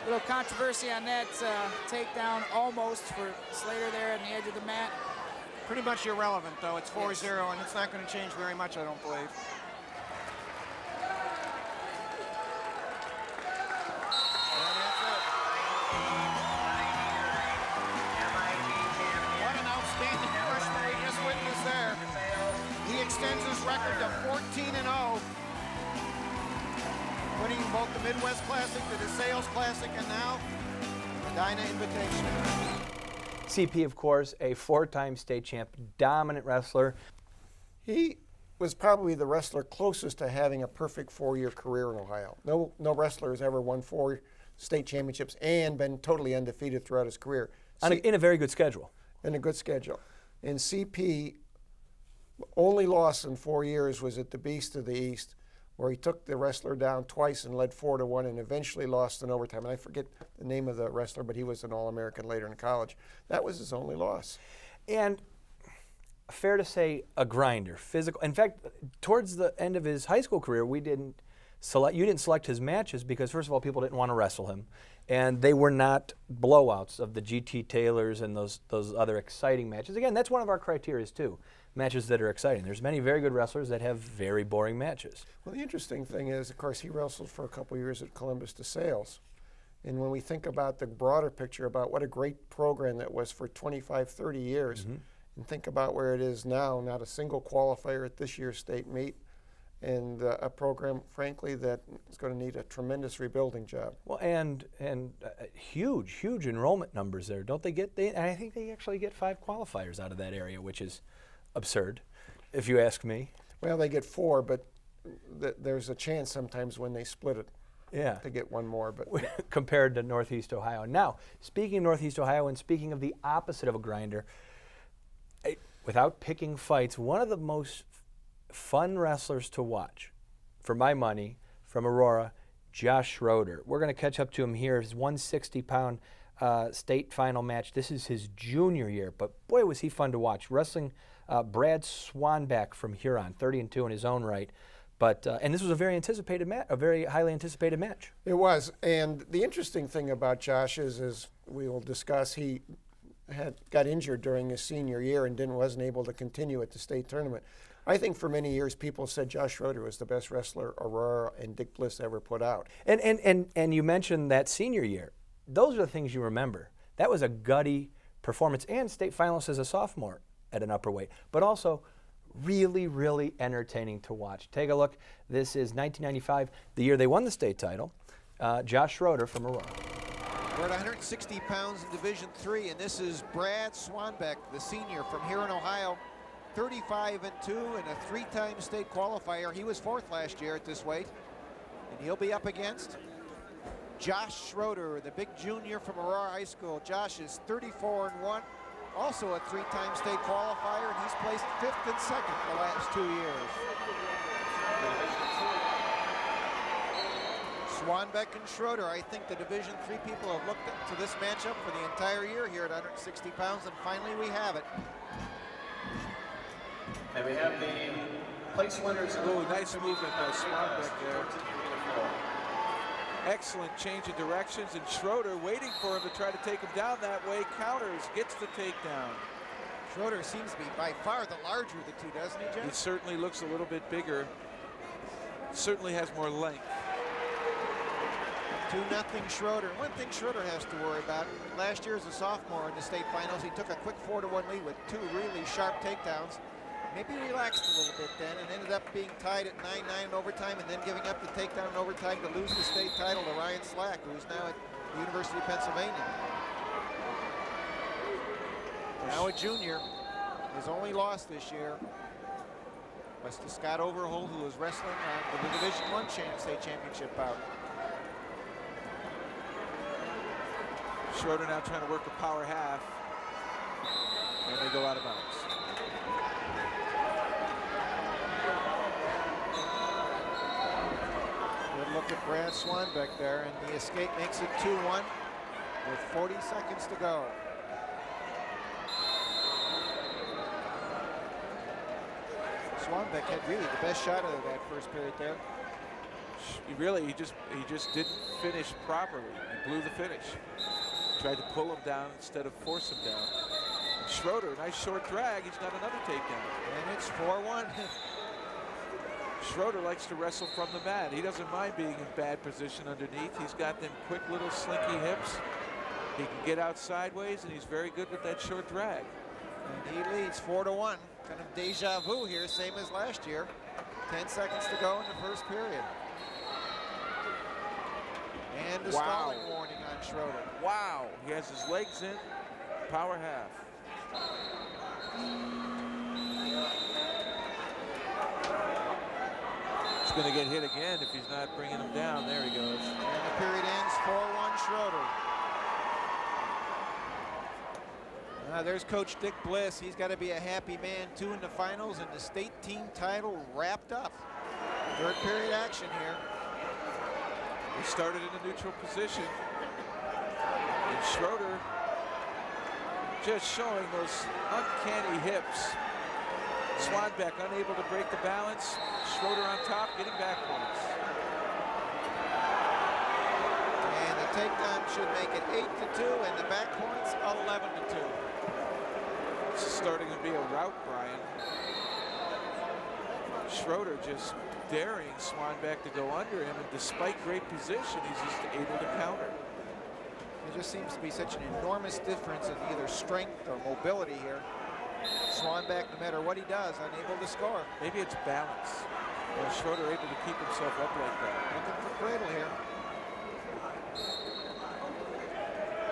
Little controversy on that takedown almost for Slater there on the edge of the mat. Pretty much irrelevant, though. It's 4-0, and it's not going to change very much, I don't believe. And that's it. What an outstanding freshman we just witnessed there. He extends his record to 14-0. Winning both the Midwest Classic, the DeSales Classic, and now Medina Invitational. CP, of course, a 4-time state champ, dominant wrestler. He was probably the wrestler closest to having a perfect 4-year career in Ohio. No wrestler has ever won 4 state championships and been totally undefeated throughout his career. In a very good schedule. In a good schedule. And CP, only loss in 4 years was at the Beast of the East, where he took the wrestler down twice and led 4-1 and eventually lost in overtime. And I forget the name of the wrestler, but he was an All-American later in college. That was his only loss. And fair to say, a grinder, physical. In fact, towards the end of his high school career, you didn't select his matches because, first of all, people didn't want to wrestle him. And they were not blowouts of the GT Taylors and those other exciting matches. Again, that's one of our criteria too. Matches that are exciting. There's many very good wrestlers that have very boring matches. Well, the interesting thing is, of course, he wrestled for a couple years at Columbus DeSales. And when we think about the broader picture about what a great program that was for 25, 30 years, and think about where it is now, not a single qualifier at this year's state meet, and a program, frankly, that is going to need a tremendous rebuilding job. Well, and huge enrollment numbers there. Don't they get? I think they actually get 5 qualifiers out of that area, which is absurd, if you ask me. Well, they get 4, but there's a chance sometimes when they split it to get 1 more. But compared to Northeast Ohio. Now, speaking of Northeast Ohio and speaking of the opposite of a grinder, without picking fights, one of the most fun wrestlers to watch, for my money, from Aurora, Josh Schroeder. We're going to catch up to him here. His 160-pound state final match. This is his junior year, but boy, was he fun to watch. Wrestling Brad Swanbeck from Huron, 30-2 in his own right. But and this was a very anticipated match, a very highly anticipated match. It was, and the interesting thing about Josh is, as we will discuss, he got injured during his senior year and wasn't able to continue at the state tournament. I think for many years people said Josh Schroeder was the best wrestler Aurora and Dick Bliss ever put out. And you mentioned that senior year. Those are the things you remember. That was a gutty performance, and state finalist as a sophomore at an upper weight, but also really, really entertaining to watch. Take a look. This is 1995, the year they won the state title. Josh Schroeder from Aurora. We're at 160 pounds in Division III, and this is Brad Swanbeck, the senior from here in Ohio, 35-2 and a three-time state qualifier. He was fourth last year at this weight, and he'll be up against Josh Schroeder, the big junior from Aurora High School. Josh is 34-1. Also a three-time state qualifier, and he's placed 5th and 2nd the last 2 years. Swanbeck and Schroeder, I think the Division III people have looked to this matchup for the entire year here at 160 pounds, and finally we have it. And we have the place winners. Oh, nice movement by Swanbeck there. Excellent change of directions, and Schroeder waiting for him to try to take him down that way. Counters, gets the takedown. Schroeder seems to be by far the larger of the two, doesn't he, Jeff? He certainly looks a little bit bigger. Certainly has more length. 2-0 Schroeder. One thing Schroeder has to worry about, last year as a sophomore in the state finals, he took a quick 4-1 lead with 2 really sharp takedowns. Maybe relaxed a little bit then and ended up being tied at 9-9 in overtime and then giving up the takedown in overtime to lose the state title to Ryan Slack, who's now at the University of Pennsylvania. Now a junior. His only loss this year was to Scott Overholt, who was wrestling the Division I state championship bout. Schroeder now trying to work the power half, and they go out of bounds. Good look at Brad Swanbeck there, and the escape makes it 2-1 with 40 seconds to go. Swanbeck had really the best shot of that first period there. He just didn't finish properly. He blew the finish. Tried to pull him down instead of force him down. And Schroeder, nice short drag. He's got another takedown. And it's 4-1. Schroeder likes to wrestle from the mat. He doesn't mind being in bad position underneath. He's got them quick little slinky hips. He can get out sideways, and he's very good with that short drag. And he leads 4-1. Kind of deja vu here, same as last year. 10 seconds to go in the first period. And the stalling warning on Schroeder. Wow, he has his legs in, power half. He's going to get hit again if he's not bringing him down. There he goes. And the period ends 4-1 Schroeder. There's Coach Dick Bliss. He's got to be a happy man, 2 in the finals and the state team title wrapped up. Third period action here. He started in a neutral position. And Schroeder just showing those uncanny hips. Swanbeck unable to break the balance. Schroeder on top, getting back points. And the takedown should make it 8-2, and the back points 11-2. This is starting to be a rout, Brian. Schroeder just daring Swanbeck to go under him, and despite great position, he's just able to counter. There just seems to be such an enormous difference in either strength or mobility here. Swanbeck, no matter what he does, unable to score. Maybe it's balance. Well, Schroeder able to keep himself up like that. Looking for cradle here.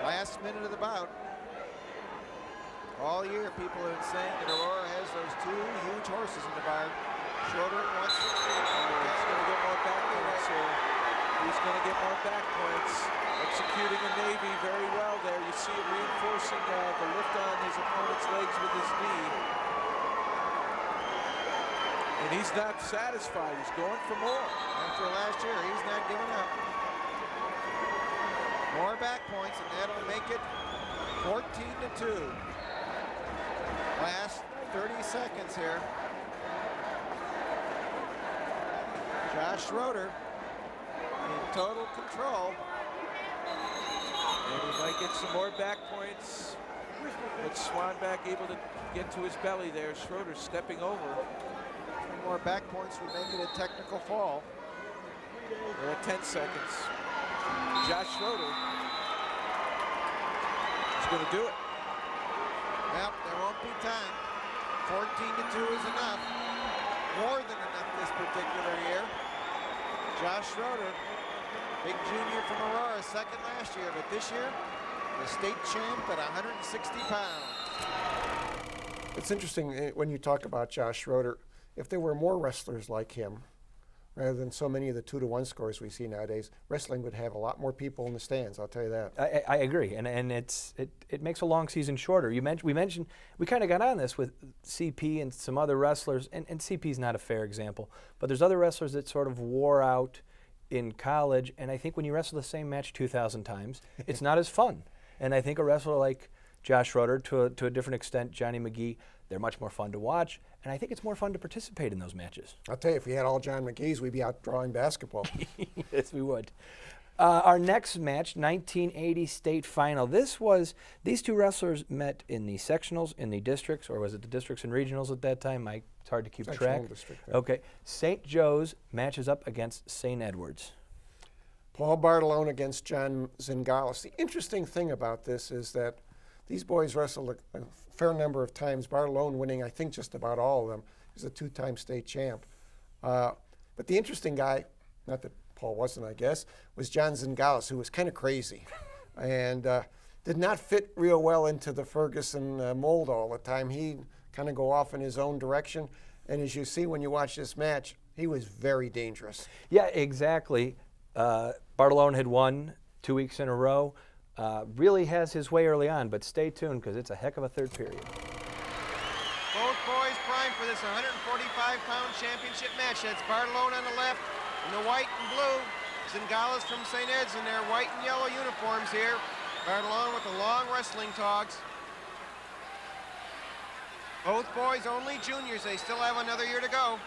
Last minute of the bout. All year, people have been saying that Aurora has those 2 huge horses in the barn. Schroeder at 160. He's going to get more back points here. He's going to get more back points. Executing a Navy very well there. You see him reinforcing the lift on his opponent's legs with his knee. And he's not satisfied. He's going for more. After last year, he's not giving up. More back points, and that'll make it 14-2. Last 30 seconds here. Josh Schroeder in total control. And he might get some more back points. But Swanback able to get to his belly there. Schroeder stepping over. 3 more back points would make it a technical fall. We're at 10 seconds. Josh Schroeder is going to do it. Yep, there won't be time. 14-2 is enough. More than enough this particular year. Josh Schroeder, big junior from Aurora, second last year, but this year, the state champ at 160 pounds. It's interesting when you talk about Josh Schroeder, if there were more wrestlers like him, rather than so many of the 2-to-1 scores we see nowadays, wrestling would have a lot more people in the stands, I'll tell you that. I agree, and it makes a long season shorter. We kind of got on this with CP and some other wrestlers, and CP's not a fair example, but there's other wrestlers that sort of wore out in college, and I think when you wrestle the same match 2,000 times, it's not as fun. And I think a wrestler like Josh Schroeder, to a different extent, Johnny McGee, they're much more fun to watch, and I think it's more fun to participate in those matches. I'll tell you, if we had all John McGee's, we'd be out drawing basketball. Yes, we would. Our next match, 1980 state final. These two wrestlers met in the sectionals, in the districts, or was it the districts and regionals at that time? It's hard to keep track. District, yeah. Okay. St. Joe's matches up against St. Edward's. Paul Bartolone against John Zingalis. The interesting thing about this is that these boys wrestled a fair number of times, Bartolone winning, I think, just about all of them. He's a 2-time state champ. But the interesting guy, not that Paul wasn't, I guess, was John Zingalis, who was kind of crazy and did not fit real well into the Ferguson mold all the time. He kind of go off in his own direction. And as you see when you watch this match, he was very dangerous. Yeah, exactly. Bartolone had won 2 weeks in a row. Really has his way early on, but stay tuned because it's a heck of a third period. Both boys primed for this 145-pound championship match. That's Bartolone on the left in the white and blue. Zingalis from St. Ed's in their white and yellow uniforms here. Bartolone with the long wrestling togs. Both boys only juniors. They still have another year to go.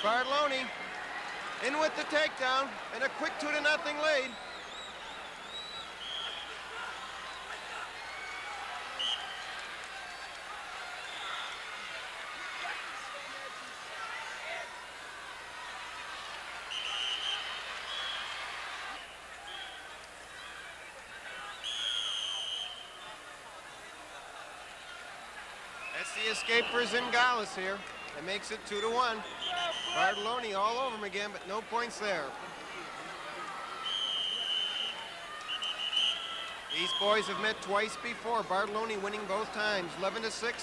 Bartolone in with the takedown and a quick 2-0 lead. That's the escape for Zingalis here. That makes it 2-1. Bartolone all over him again, but no points there. These boys have met twice before. Bartolone winning both times, 11-6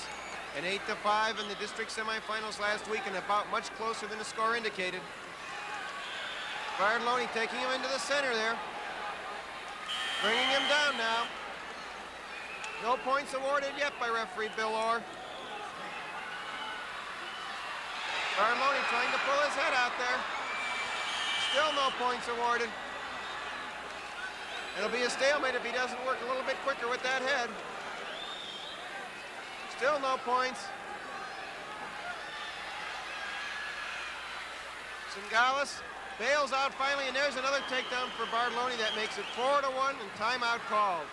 and 8-5 in the district semifinals last week, and about much closer than the score indicated. Bartolone taking him into the center there. Bringing him down now. No points awarded yet by referee Bill Orr. Bartolone trying to pull his head out there. Still no points awarded. It'll be a stalemate if he doesn't work a little bit quicker with that head. Still no points. Zingalis bails out finally, and there's another takedown for Bartolone that makes it 4-1 and timeout called.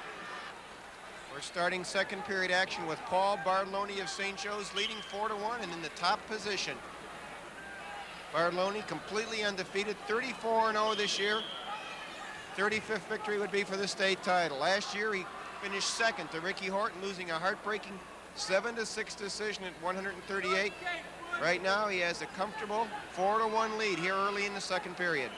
We're starting second period action with Paul Bartolone of St. Joe's leading 4-1 and in the top position. Bartolone completely undefeated, 34-0 this year. 35th victory would be for the state title. Last year he finished second to Ricky Horton, losing a heartbreaking 7-6 decision at 138. Right now he has a comfortable 4-1 lead here early in the second period.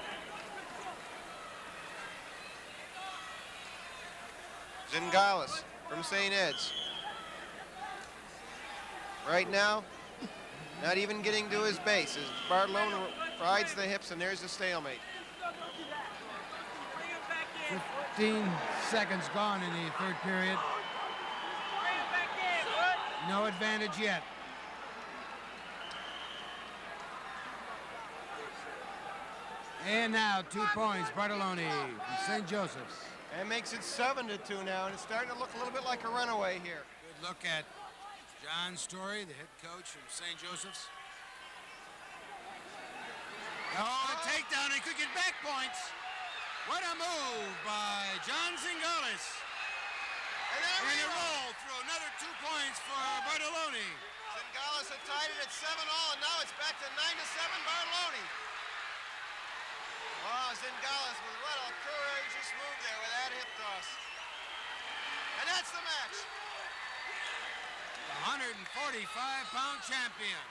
Zingalis from St. Ed's. Right now, not even getting to his base as Bartolone rides the hips, and there's a stalemate. 15 seconds gone in the third period. No advantage yet. And now 2 points, Bartoloni from St. Joseph's. And makes it 7-2 now, and it's starting to look a little bit like a runaway here. Good look at John Story, the head coach from St. Joseph's. Oh, a takedown, he could get back points. What a move by John Zingales. And a roll through another 2 points for Bartoloni. Zingales had tied it at 7-all, and now it's back to 9-7 Bartoloni. Wow, Zingales with what a courageous move there with that hip toss. And that's the match. The 145-pound champion,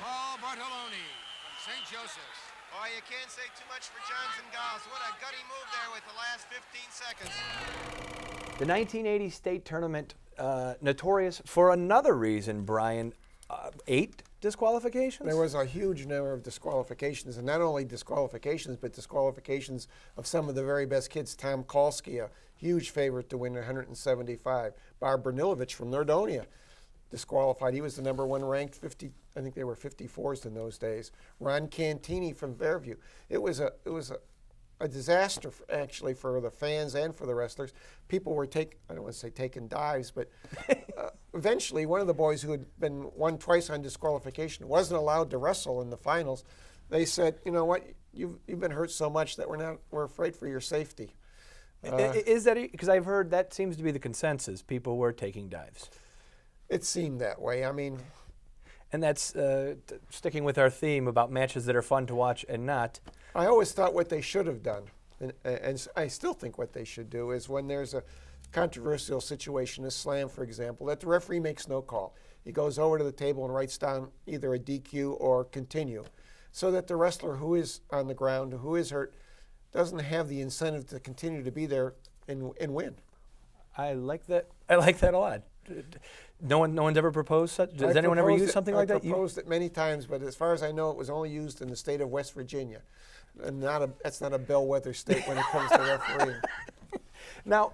Paul Bartoloni from St. Joseph's. Oh, you can't say too much for John Zingales. What a gutty move there with the last 15 seconds. The 1980 state tournament, notorious for another reason, Brian, 8 disqualifications? There was a huge number of disqualifications, and not only disqualifications, but disqualifications of some of the very best kids. Tom Kalski, a huge favorite to win 175. Bob Branilovich from Nordonia, disqualified. He was the number 1 ranked, 50. I think they were 54s in those days. Ron Cantini from Fairview. It was a disaster, actually, for the fans and for the wrestlers. People were I don't want to say taking dives, but eventually one of the boys who had been won twice on disqualification wasn't allowed to wrestle in the finals. They said, you know what, you've been hurt so much that we're afraid for your safety. Is that, because I've heard that seems to be the consensus, people were taking dives. It seemed that way. I mean, and that's sticking with our theme about matches that are fun to watch and not. I always thought what they should have done, and I still think what they should do, is when there's a controversial situation, a slam, for example, that the referee makes no call. He goes over to the table and writes down either a DQ or continue, so that the wrestler who is on the ground, who is hurt, doesn't have the incentive to continue to be there and win. I like that. I like that a lot. No one's ever proposed such. Does anyone ever use something like that? I proposed it many times, but as far as I know, it was only used in the state of West Virginia. And that's not a bellwether state when it comes to refereeing. Now,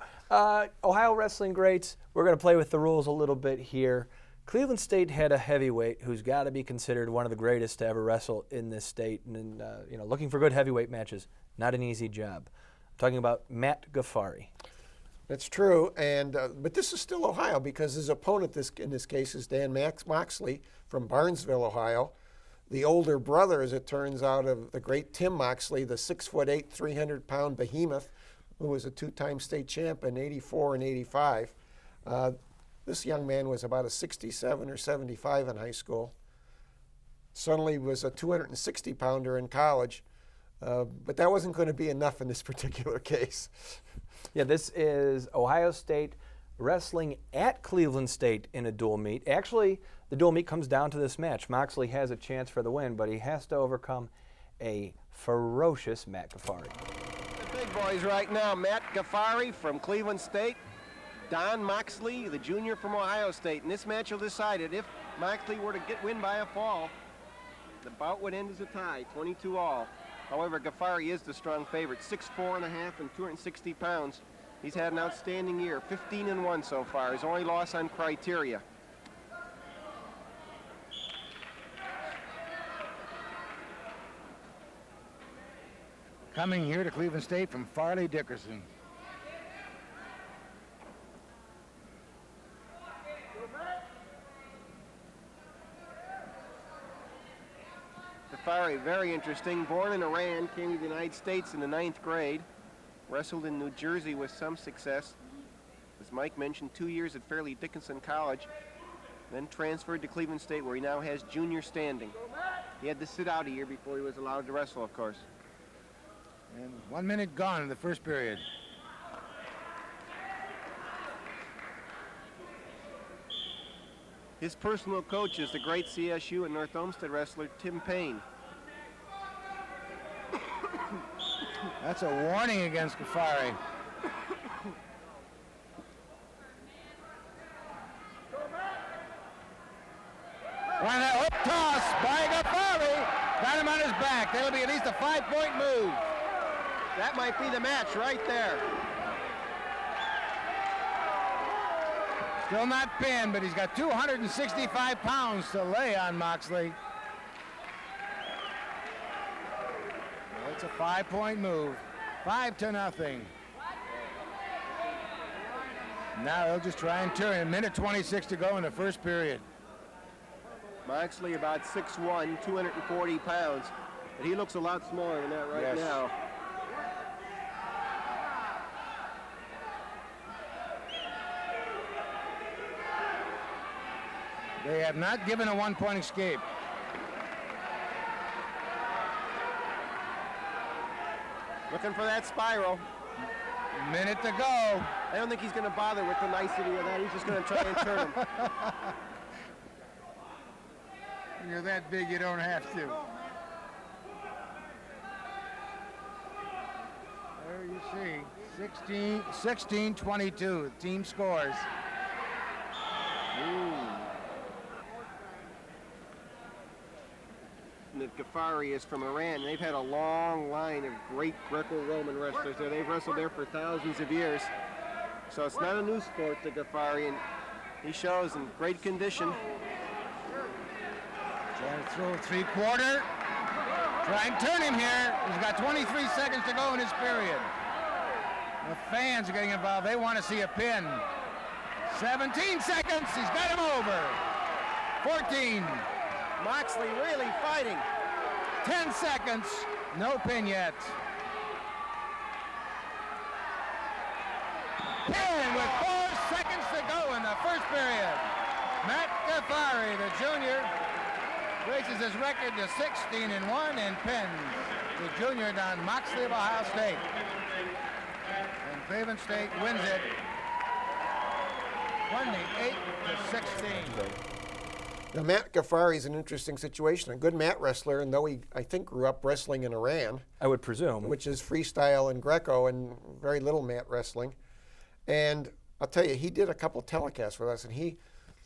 Ohio wrestling greats, we're going to play with the rules a little bit here. Cleveland State had a heavyweight who's got to be considered one of the greatest to ever wrestle in this state, and looking for good heavyweight matches, not an easy job. I'm talking about Matt Gaffari. That's true, and but this is still Ohio because his opponent in this case is Dan Moxley from Barnesville, Ohio. The older brother, as it turns out, of the great Tim Moxley, the 6'8", 300-pound behemoth, who was a 2-time state champ in '84 and '85. This young man was about a 67 or 75 in high school. Suddenly was a 260-pounder in college, but that wasn't going to be enough in this particular case. Yeah, this is Ohio State wrestling at Cleveland State in a dual meet. Actually, the dual meet comes down to this match. Moxley has a chance for the win, but he has to overcome a ferocious Matt Gaffari. The big boys right now, Matt Gaffari from Cleveland State, Don Moxley, the junior from Ohio State. And this match will decide it. If Moxley were to win by a fall, the bout would end as a tie, 22-all. However, Gaffari is the strong favorite, 6'4.5" and 260 pounds. He's had an outstanding year, 15-1 so far. His only loss on criteria. Coming here to Cleveland State from Farley Dickerson. Gaffari, very interesting. Born in Iran, came to the United States in the 9th grade. Wrestled in New Jersey with some success. As Mike mentioned, 2 years at Fairleigh Dickinson College. Then transferred to Cleveland State, where he now has junior standing. He had to sit out a year before he was allowed to wrestle, of course. And 1 minute gone in the first period. His personal coach is the great CSU and North Olmsted wrestler Tim Payne. That's a warning against Gaffari. One hook toss by Gaffari. Got him on his back. That'll be at least a 5-point move. That might be the match right there. Still not pinned, but he's got 265 pounds to lay on Moxley. It's a 5-point move. 5-0. Now he'll just try and turn. 1:26 to go in the first period. Moxley about 6'1", 240 pounds, but he looks a lot smaller than that right now. They have not given a 1-point escape. Looking for that spiral. Minute to go. I don't think he's going to bother with the nicety of that. He's just going to try and turn him. You're that big, you don't have to. There you see, 16-22, the team scores. Ghaffari is from Iran. They've had a long line of great Greco-Roman wrestlers there. They've wrestled there for thousands of years. So it's not a new sport to Ghaffari, and he shows in great condition. Trying to throw 3-quarter. Try and turn him here. He's got 23 seconds to go in this period. The fans are getting involved. They want to see a pin. 17 seconds. He's got him over. 14. Moxley really fighting. 10 seconds. No pin yet. Pin with 4 seconds to go in the first period. Matt Ghaffari, the junior, raises his record to 16-1 and pins the junior Don Moxley of Ohio State. And Cleveland State wins it 28-16. Now, Matt Ghaffari is an interesting situation. A good mat wrestler, and though he, I think, grew up wrestling in Iran. I would presume. Which is freestyle and Greco and very little mat wrestling. And I'll tell you, he did a couple telecasts with us, and he,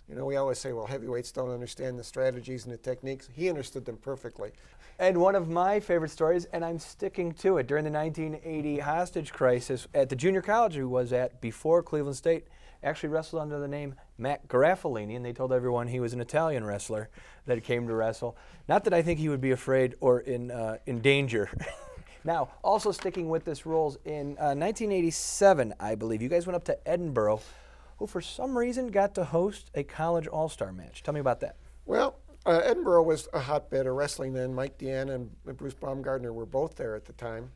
you know, we always say, well, heavyweights don't understand the strategies and the techniques. He understood them perfectly. And one of my favorite stories, and I'm sticking to it, during the 1980 hostage crisis at the junior college he was at before Cleveland State, actually wrestled under the name Matt Garafalini, and they told everyone he was an Italian wrestler that came to wrestle. Not that I think he would be afraid or in danger. Now, also sticking with this rules, in 1987, I believe, you guys went up to Edinburgh, who for some reason got to host a college all-star match. Tell me about that. Well, Edinburgh was a hotbed of wrestling then. Mike Deanna and Bruce Baumgartner were both there at the time.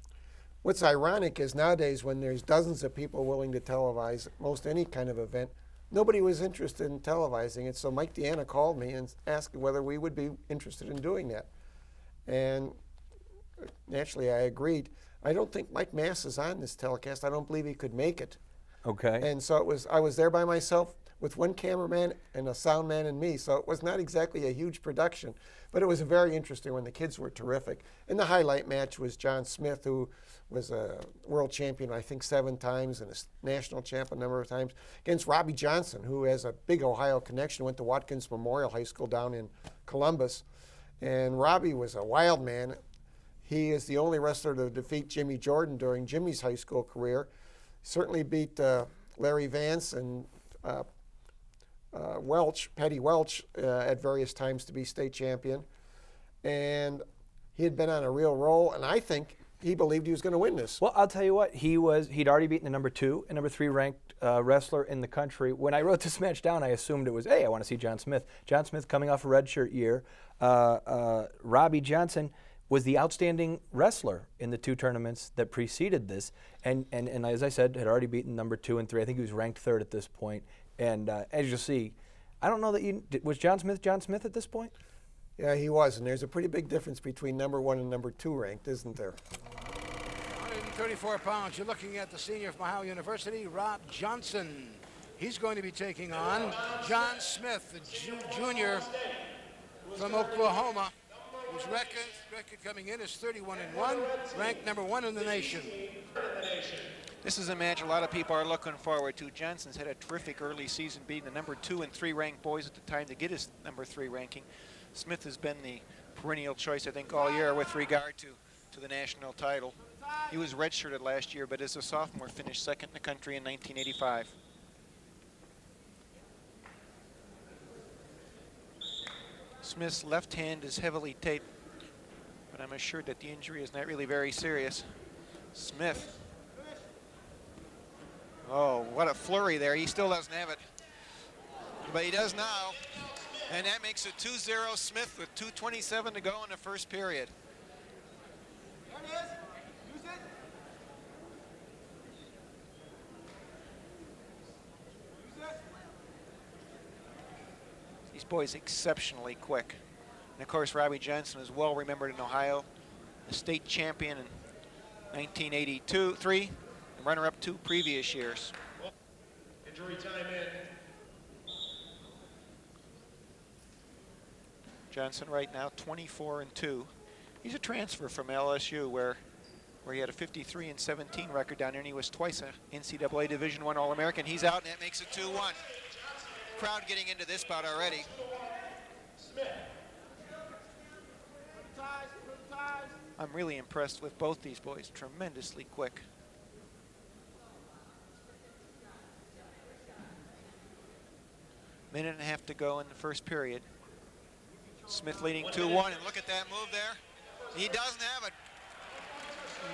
What's ironic is nowadays when there's dozens of people willing to televise most any kind of event, nobody was interested in televising it. So Mike Deanna called me and asked whether we would be interested in doing that. And naturally I agreed. I don't think Mike Mass is on this telecast. I don't believe he could make it. Okay. And so I was there by myself with one cameraman and a sound man and me. So it was not exactly a huge production, but it was a very interesting one. The kids were terrific. And the highlight match was John Smith, who was a world champion, I think, 7 times and a national champ a number of times, against Robbie Johnson, who has a big Ohio connection, went to Watkins Memorial High School down in Columbus. And Robbie was a wild man. He is the only wrestler to defeat Jimmy Jordan during Jimmy's high school career. Certainly beat Larry Vance and Patty Welch at various times to be state champion. And he had been on a real roll, and I think he believed he was going to win this. Well, I'll tell you what, he'd already beaten the number 2 and number 3 ranked wrestler in the country. When I wrote this match down, I assumed it was, hey, I want to see John Smith. John Smith coming off a redshirt year. Robbie Johnson was the outstanding wrestler in the 2 tournaments that preceded this, and as I said, had already beaten number 2 and 3. I think he was ranked 3rd at this point. And as you'll see, I don't know that was John Smith at this point? Yeah, he was, and there's a pretty big difference between number 1 and number 2 ranked, isn't there? 134 pounds. You're looking at the senior from Ohio University, Rob Johnson. He's going to be taking on John Smith, the junior from Oklahoma, whose record coming in is 31-1, ranked number 1 in the nation. This is a match a lot of people are looking forward to. Johnson's had a terrific early season, beating the number 2 and 3 ranked boys at the time to get his number 3 ranking. Smith has been the perennial choice, I think, all year with regard to the national title. He was redshirted last year, but as a sophomore finished 2nd in the country in 1985. Smith's left hand is heavily taped but I'm assured that the injury is not really very serious. Smith. Oh, what a flurry there. He still doesn't have it, but he does now. And that makes it 2-0 Smith with 2:27 to go in the first period. There it is. Use it. Use it. These boys exceptionally quick. And of course, Robbie Johnson is well remembered in Ohio, the state champion in 1982-3, and runner-up 2 previous years. Injury time in. Johnson right now 24-2. He's a transfer from LSU where he had a 53-17 record down there, and he was twice a NCAA Division I All-American. He's out, and that makes it 2-1. Crowd getting into this bout already. I'm really impressed with both these boys, tremendously quick. Minute and a half to go in the first period. Smith leading 2-1, and look at that move there. He doesn't have it.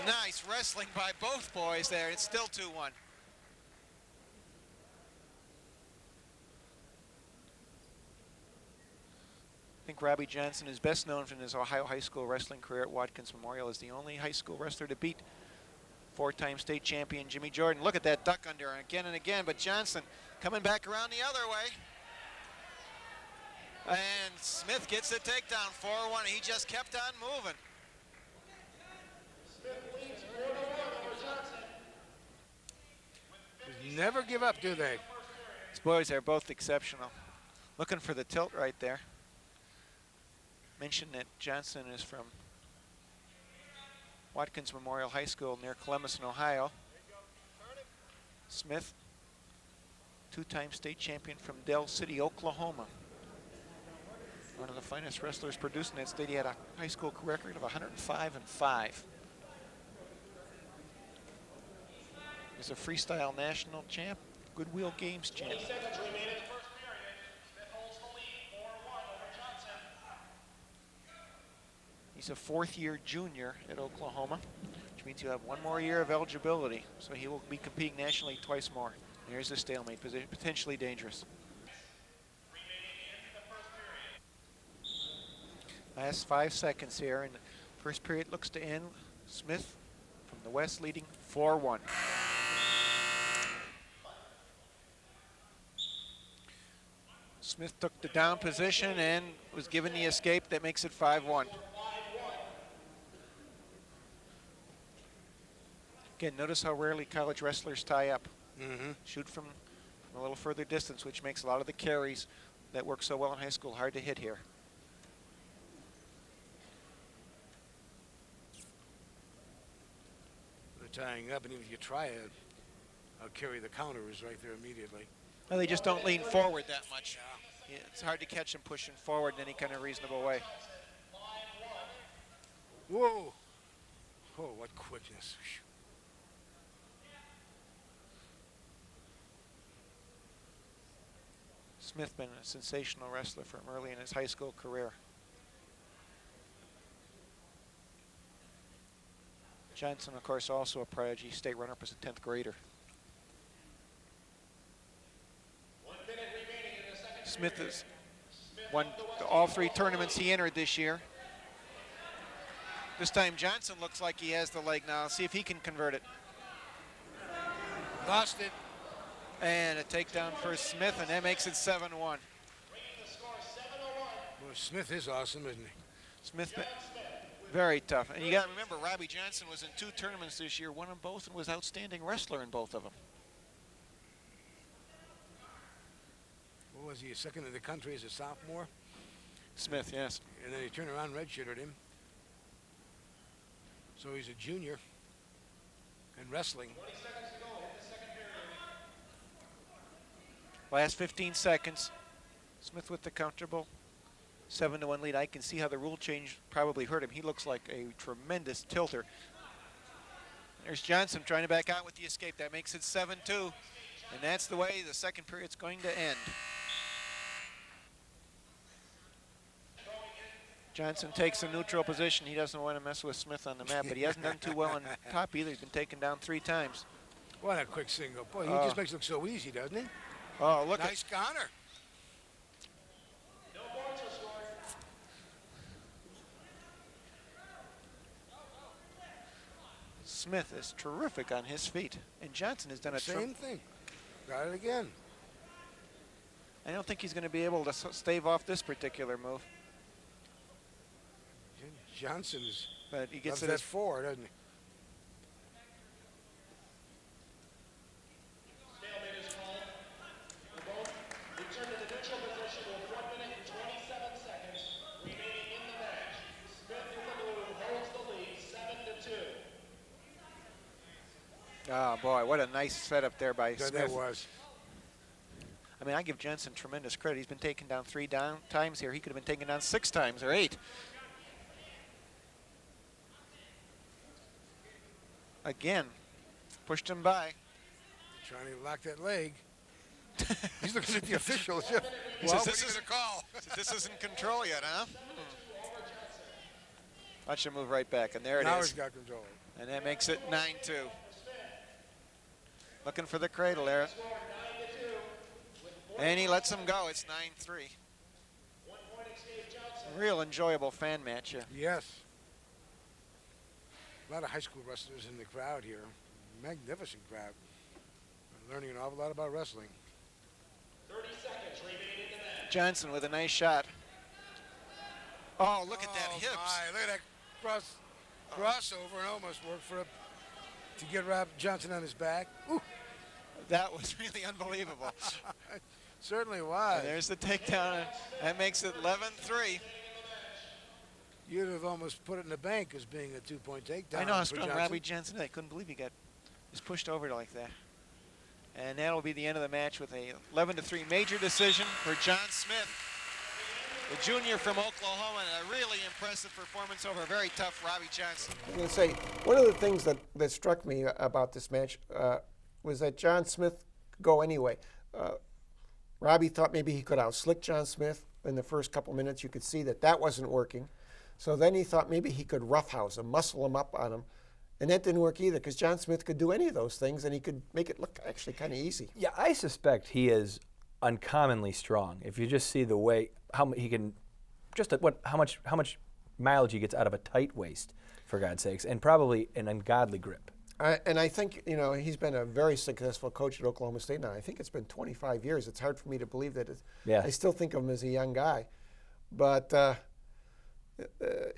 Nice wrestling by both boys there. It's still 2-1. I think Robbie Johnson is best known from his Ohio high school wrestling career at Watkins Memorial as the only high school wrestler to beat 4-time state champion Jimmy Jordan. Look at that duck under again and again, but Johnson coming back around the other way. And Smith gets the takedown, 4-1. He just kept on moving. Never give up, do they? These boys are both exceptional. Looking for the tilt right there. Mentioned that Johnson is from Watkins Memorial High School near Columbus, Ohio. Smith, 2-time state champion from Del City, Oklahoma. One of the finest wrestlers produced in that state. He had a high school record of 105-5. He's a freestyle national champ, Goodwill Games champ. He's a 4th-year junior at Oklahoma, which means he'll have 1 more year of eligibility. So he will be competing nationally twice more. Here's a stalemate, potentially dangerous. Last 5 seconds here, and the first period looks to end. Smith from the West leading 4-1. Smith took the down position and was given the escape that makes it 5-1. Again, notice how rarely college wrestlers tie up. Shoot from a little further distance, which makes a lot of the carries that work so well in high school hard to hit here. Tying up, and even if you try it, I'll carry the counter is right there immediately. Well, they just don't lean forward that much. Yeah, it's hard to catch them pushing forward in any kind of reasonable way. Whoa! Oh, what quickness. Smith been a sensational wrestler from early in his high school career. Johnson, of course, also a prodigy, state runner-up as a 10th grader. Smith has won all 3 tournaments he entered this year. This time Johnson looks like he has the leg now. See if he can convert it. Lost it. And a takedown for Smith, and that makes it 7-1. Well, Smith is awesome, isn't he? Smith, very tough. And you got to remember, Robbie Johnson was in 2 tournaments this year, won them both, and was outstanding wrestler in both of them. What was he, second in the country as a sophomore? Smith, yes. And then he turned around and redshirted him. So he's a junior in wrestling. 20 seconds to go. Hit the second period. Last 15 seconds. Smith with the comfortable 7-1 lead. I can see how the rule change probably hurt him. He looks like a tremendous tilter. There's Johnson trying to back out with the escape. That makes it 7-2. And that's the way the second period's going to end. Johnson takes a neutral position. He doesn't want to mess with Smith on the mat, but he hasn't done too well on top either. He's been taken down 3 times. What a quick single. Boy, he just makes it look so easy, doesn't he? Oh, look. Nice counter. Smith is terrific on his feet, and Johnson has done a same thing. Got it again. I don't think he's going to be able to stave off this particular move. Johnson is, but he gets it at 4, doesn't he? Stalemate is called. They both return to the neutral position with 1 minute and 27 seconds remaining in the match. Smith in the blue holds the lead 7-2. Oh boy, what a nice setup there by Smith. That was. I mean, I give Jensen tremendous credit. He's been taken down 3 times here. He could have been taken down 6 times or 8. Again, pushed him by. Trying to lock that leg. He's looking at the officials. He says, this is a call. This isn't control yet, huh? Watch him move right back, and there it is. Now he's got control. And that makes it 9-2. Looking for the cradle there. And he lets him go. It's 9-3. Real enjoyable fan match here. Yes. A lot of high school wrestlers in the crowd here. Magnificent crowd. Learning an awful lot about wrestling. 30 seconds remaining in the match. Johnson with a nice shot. Oh, look at that hips. My, look at that crossover, and almost worked for to get Rob Johnson on his back. Ooh. That was really unbelievable. Certainly was. And there's the takedown. And that makes it 11-3. You'd have almost put it in the bank as being a 2-point takedown. I know how strong Robbie Johnson is. I couldn't believe he was pushed over like that. And that'll be the end of the match with a 11-3 major decision for John Smith, the junior from Oklahoma, and a really impressive performance over a very tough Robbie Johnson. I'm going to say, one of the things that struck me about this match was that John Smith could go anyway. Robbie thought maybe he could outslick John Smith in the first couple minutes. You could see that wasn't working. So then he thought maybe he could roughhouse him, muscle him up on him. And that didn't work either, because John Smith could do any of those things, and he could make it look actually kind of easy. Yeah, I suspect he is uncommonly strong. If you just see the way how he can, how much mileage he gets out of a tight waist, for God's sakes, and probably an ungodly grip. And I think, he's been a very successful coach at Oklahoma State now. I think it's been 25 years. It's hard for me to believe that. I still think of him as a young guy. But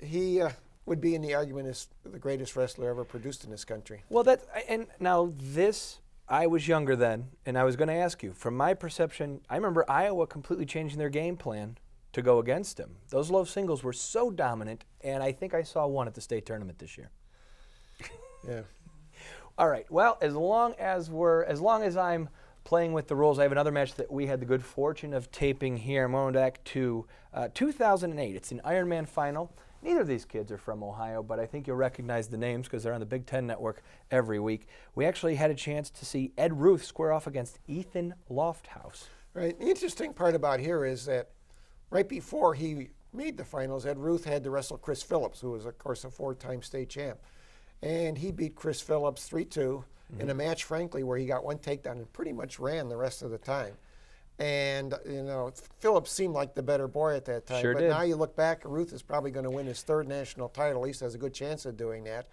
he would be in the argument as the greatest wrestler ever produced in this country. Well, I was younger then, and I was going to ask you, from my perception, I remember Iowa completely changing their game plan to go against him. Those low singles were so dominant, and I think I saw one at the state tournament this year. Yeah. All right. Well, as long as I'm playing with the rules, I have another match that we had the good fortune of taping here. I'm going back to 2008. It's an Ironman final. Neither of these kids are from Ohio, but I think you'll recognize the names because they're on the Big Ten Network every week. We actually had a chance to see Ed Ruth square off against Ethan Lofthouse. Right. The interesting part about here is that right before he made the finals, Ed Ruth had to wrestle Chris Phillips, who was, of course, a 4-time state champ. And he beat Chris Phillips 3-2 in a match, frankly, where he got one takedown and pretty much ran the rest of the time. And, Phillips seemed like the better boy at that time. Sure but did. now you look back, Ruth is probably going to win his 3rd national title. At least has a good chance of doing that.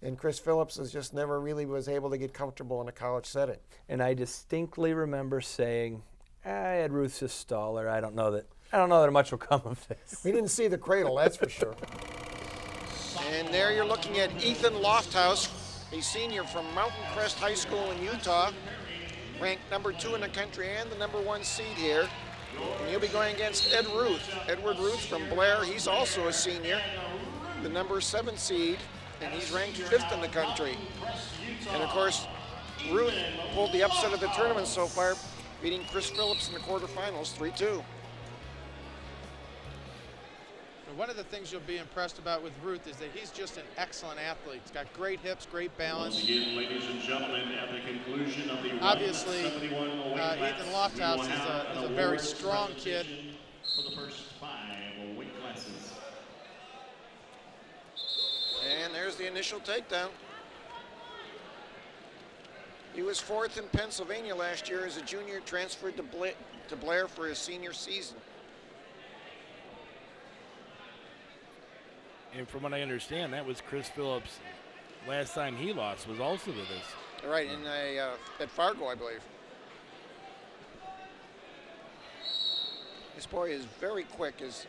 And Chris Phillips has just never really was able to get comfortable in a college setting. And I distinctly remember saying, Ed Ruth's a staller. I don't know that much will come of this. We didn't see the cradle, that's for sure. And there you're looking at Ethan Lofthouse, a senior from Mountain Crest High School in Utah, ranked number 2 in the country and the number 1 seed here. And he'll be going against Edward Ruth from Blair. He's also a senior, the number 7 seed, and he's ranked 5th in the country. And of course, Ruth pulled the upset of the tournament so far, beating Chris Phillips in the quarterfinals 3-2. One of the things you'll be impressed about with Ruth is that he's just an excellent athlete. He's got great hips, great balance. Once again, ladies and gentlemen, at the conclusion of the Obviously, 171 weight Ethan class, Lofthouse we will is have a an very awards strong kid. presentation for the first 5 weight classes. the initial takedown. He was 4th in Pennsylvania last year as a junior, transferred to Blair for his senior season. And from what I understand, that was Chris Phillips' last time he lost was also to this. Right, at Fargo, I believe. This boy is very quick, as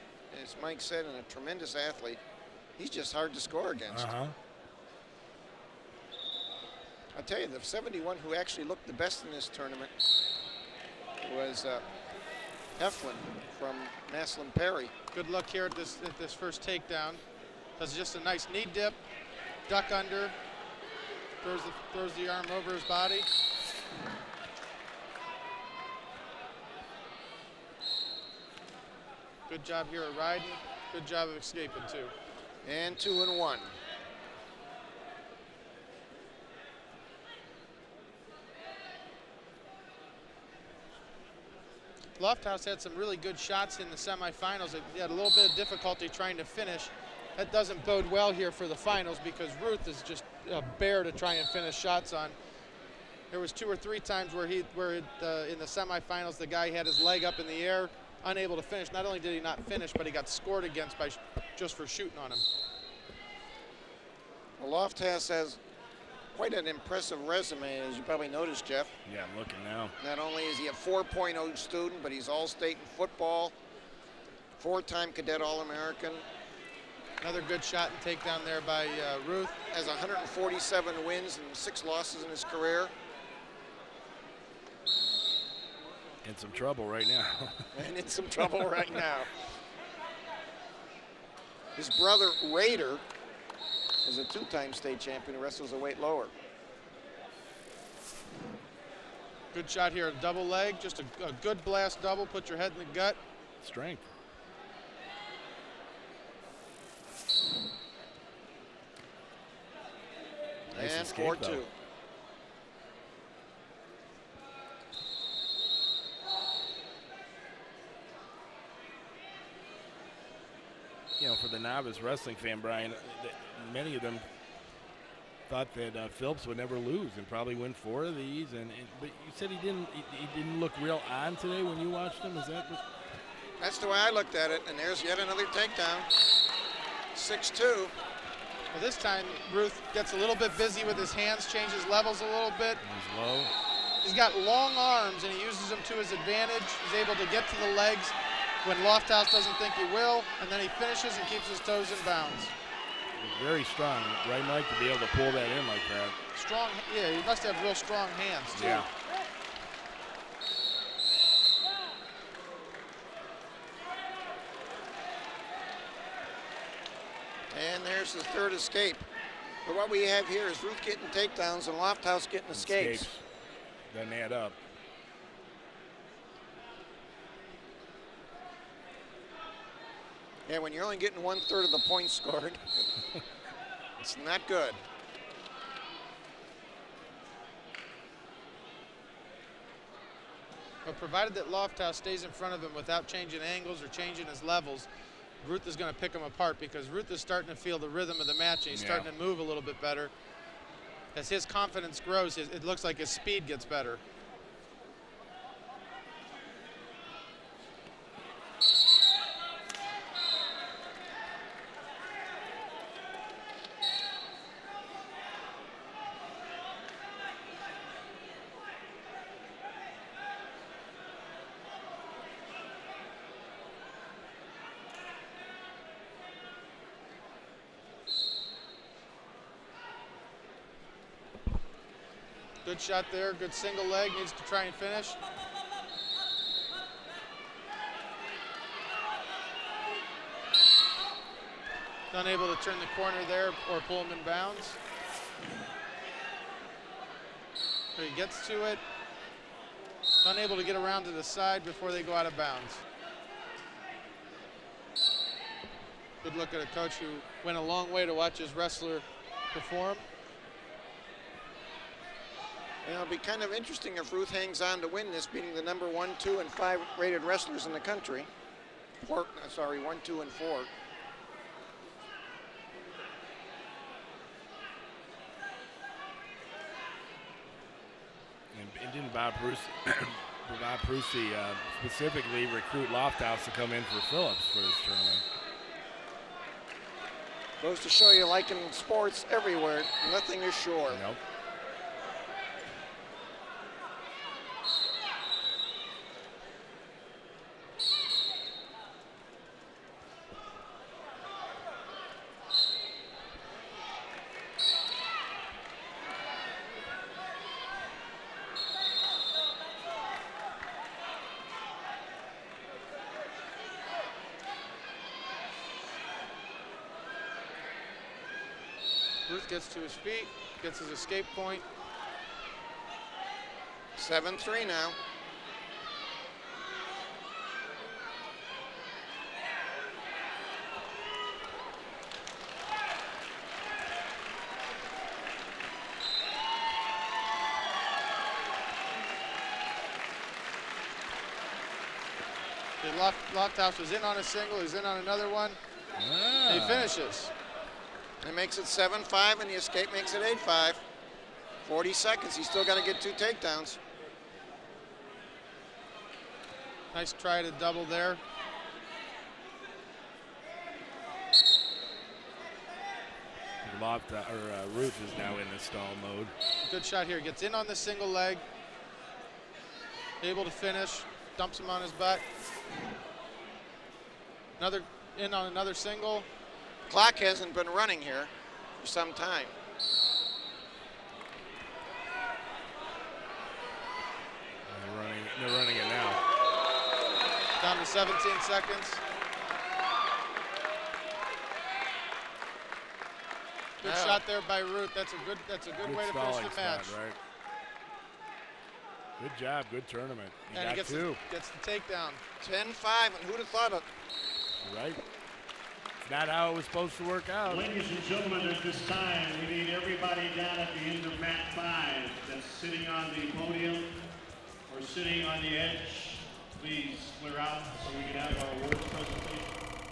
Mike said, and a tremendous athlete. He's just hard to score against. I'll tell you, the 71 who actually looked the best in this tournament was Heflin from Maslin Perry. Good luck here at this first takedown. Does just a nice knee dip, duck under, throws the arm over his body. Good job here at riding. Good job of escaping too. And 2-1. Lofthouse had some really good shots in the semifinals. He had a little bit of difficulty trying to finish. That doesn't bode well here for the finals because Ruth is just a bear to try and finish shots on. There was 2 or 3 times where in the semifinals the guy had his leg up in the air, unable to finish. Not only did he not finish, but he got scored against just for shooting on him. Well, Lofthouse has quite an impressive resume, as you probably noticed, Jeff. Yeah, I'm looking now. Not only is he a 4.0 student, but he's all-state in football, 4-time cadet All-American. Another good shot and takedown there by Ruth. Has 147 wins and 6 losses in his career. In some trouble right now. And in some trouble right now. His brother, Raider, is a 2-time state champion who wrestles a weight lower. Good shot here, a double leg, just a good blast double, put your head in the gut. Strength. Nice and 4-2. You know, for the novice wrestling fan, Brian, many of them thought that Phillips would never lose and probably win 4 of these. But you said he didn't look real on today when you watched him. Is that what? That's the way I looked at it. And there's yet another takedown. 6-2. Well, this time Ruth gets a little bit busy with his hands, changes levels a little bit. He's low. He's got long arms and he uses them to his advantage. He's able to get to the legs when Lofthouse doesn't think he will, and then he finishes and keeps his toes in bounds. Very strong, right, Mike, to be able to pull that in like that. Strong, yeah, he must have real strong hands, too. Yeah. And there's the 3rd escape. But what we have here is Ruth getting takedowns and Lofthouse getting escapes. Doesn't add up. Yeah, when you're only getting 1/3 of the points scored, it's not good. But provided that Lofthouse stays in front of him without changing angles or changing his levels, Ruth is going to pick him apart because Ruth is starting to feel the rhythm of the match. And he's starting to move a little bit better. As his confidence grows, it looks like his speed gets better. Good shot there, good single leg, needs to try and finish. Unable to turn the corner there or pull him in bounds. So he gets to it. Unable to get around to the side before they go out of bounds. Good look at a coach who went a long way to watch his wrestler perform. And it'll be kind of interesting if Ruth hangs on to win this, beating the number 1, 2, and 5 rated wrestlers in the country. 1, 2, and 4. Didn't Bob Prusi specifically recruit Lofthouse to come in for Phillips for this tournament? Goes to show you, like in sports everywhere, nothing is sure. Nope. Ruth gets to his feet, gets his escape point. 7-3 now. Lofthouse was in on a single, he's in on another one. He finishes. It makes it 7-5, and the escape makes it 8-5. 40 seconds. He's still got to get 2 takedowns. Nice try to double there. Ruth is now in the stall mode. Good shot here. Gets in on the single leg. Able to finish. Dumps him on his butt. Another in on another single. Clock hasn't been running here for some time. They're running it now. Down to 17 seconds. Good shot there by Ruth. That's a good way to finish the match. Spot, right? Good job, good tournament. And he gets the takedown. 10-5, and who'd have thought it? Right. It's not how it was supposed to work out. Ladies and gentlemen, at this time, we need everybody down at the end of mat 5 that's sitting on the podium or sitting on the edge. Please clear out so we can have our awards presentation.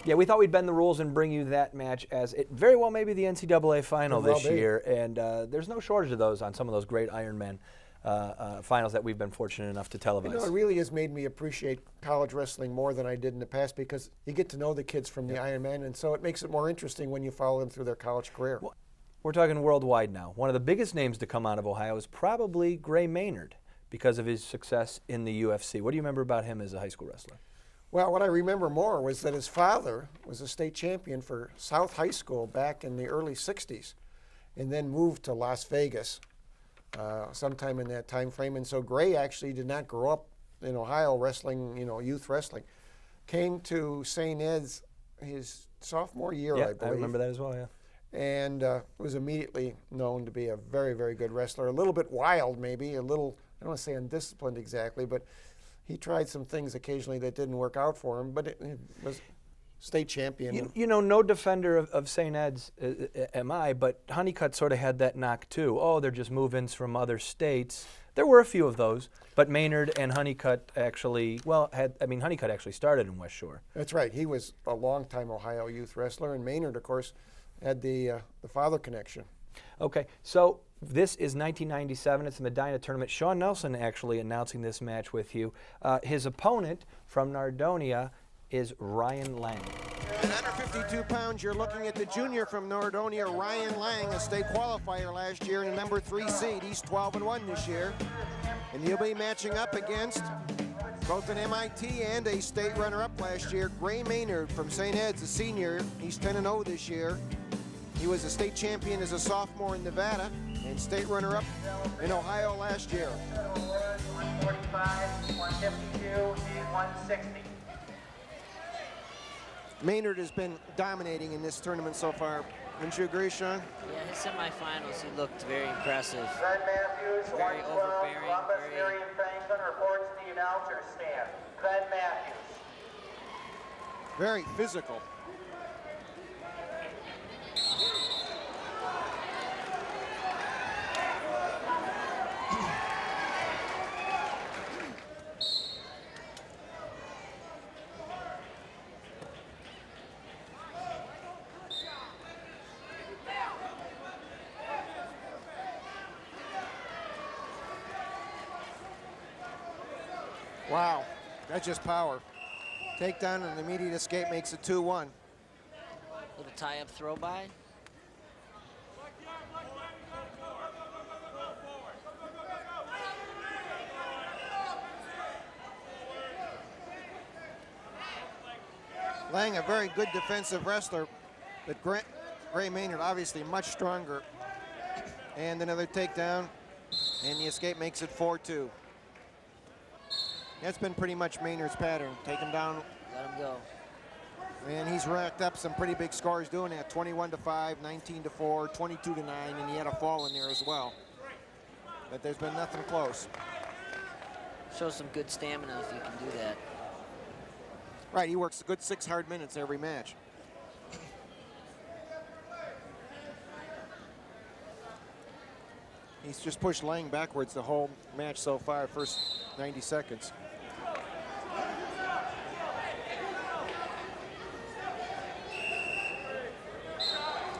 Yeah, we thought we'd bend the rules and bring you that match, as it very well may be the NCAA final this year, and there's no shortage of those on some of those great Ironman finals that we've been fortunate enough to televise. You know, it really has made me appreciate college wrestling more than I did in the past, because you get to know the kids from the Ironman, and so it makes it more interesting when you follow them through their college career. Well, we're talking worldwide now. One of the biggest names to come out of Ohio is probably Gray Maynard, because of his success in the UFC. What do you remember about him as a high school wrestler? Well, what I remember more was that his father was a state champion for South High School back in the early 60s, and then moved to Las Vegas sometime in that time frame. And so Gray actually did not grow up in Ohio wrestling, youth wrestling. Came to St. Ed's his sophomore year, I believe. I remember that as well, yeah. And was immediately known to be a very, very good wrestler. A little bit wild, maybe, a little, I don't want to say undisciplined exactly, but he tried some things occasionally that didn't work out for him, but it was state champion. You know, no defender of St. Ed's am I, but Honeycutt sort of had that knock too. Oh, they're just move-ins from other states. There were a few of those, but Maynard and Honeycutt actually, Honeycutt actually started in West Shore. That's right. He was a long-time Ohio youth wrestler, and Maynard, of course, had the father connection. Okay, so this is 1997. It's the Medina tournament. Shawn Nelson actually announcing this match with you. His opponent from Nardonia is Ryan Lang. At under 52 pounds, you're looking at the junior from Nardonia, Ryan Lang, a state qualifier last year and a number 3 seed. He's 12-1 this year. And he'll be matching up against both an MIT and a state runner-up last year, Gray Maynard from St. Ed's, a senior. He's 10-0 this year. He was a state champion as a sophomore in Nevada and state runner-up in Ohio last year. 145, 152, and 160. Maynard has been dominating in this tournament so far. Wouldn't you agree, Sean? Yeah, his semifinals, he looked very impressive. Fred Matthews, Very 112, overbearing, Columbus, very... Marion Franklin reports the announcer stand. Fred Matthews. Very physical. Wow, that's just power. Takedown and immediate escape makes it 2-1. Little tie-up throw by. Lang, a very good defensive wrestler, but Gray Maynard obviously much stronger. And another takedown, and the escape makes it 4-2. That's been pretty much Maynard's pattern. Take him down. Let him go. And he's racked up some pretty big scores doing that. 21-5, 19-4, 22-9, and he had a fall in there as well. But there's been nothing close. Shows some good stamina if you can do that. Right, he works a good 6 hard minutes every match. He's just pushed Lang backwards the whole match so far, first 90 seconds.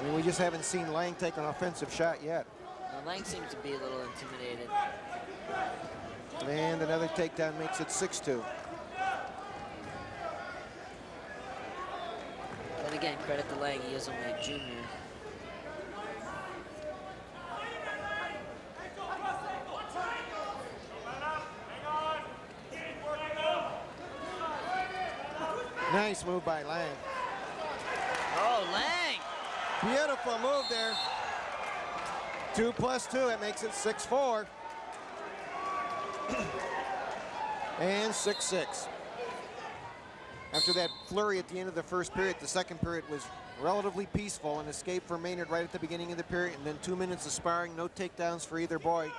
I mean, we just haven't seen Lang take an offensive shot yet. Now, Lang seems to be a little intimidated. And another takedown makes it 6-2. But again, credit to Lang, he is only a junior. Nice move by Lang. Oh, Lang! Beautiful move there. 2 plus 2, it makes it 6-4. And 6-6. After that flurry at the end of the first period, the second period was relatively peaceful. An escape for Maynard right at the beginning of the period, and then 2 minutes of sparring, no takedowns for either boy.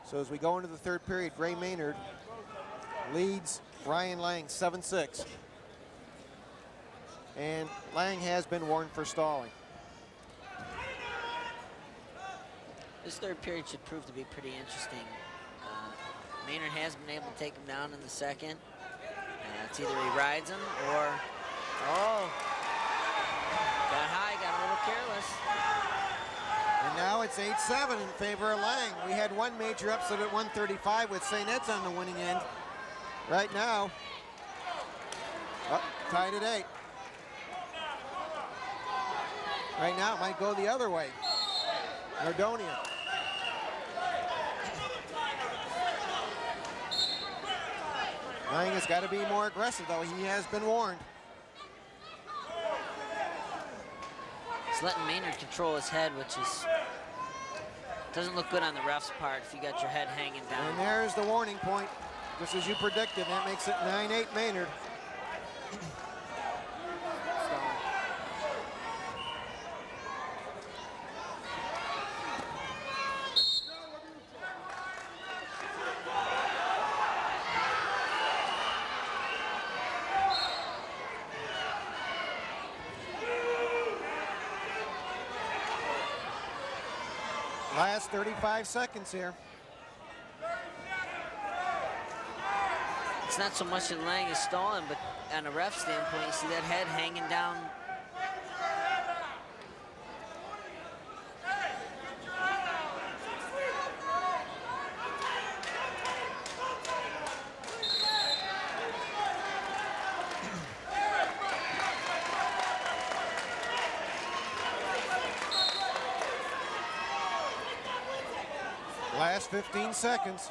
So as we go into the third period, Gray Maynard leads Ryan Lang 7-6. And Lang has been warned for stalling. This third period should prove to be pretty interesting. Maynard has been able to take him down in the second. It's either he rides him or, oh, got high, got a little careless. And now it's 8-7 in favor of Lang. We had one major upset at 135 with St. Ed's on the winning end. Right now, tied at 8. Right now, it might go the other way. Nordonia. Lang has got to be more aggressive, though. He has been warned. He's letting Maynard control his head, which is doesn't look good on the ref's part if you got your head hanging down. And there's the warning point, just as you predicted. That makes it 9-8 Maynard. Last 35 seconds here. It's not so much that Lang is stalling, but on a ref standpoint, you see that head hanging down. Last 15 seconds.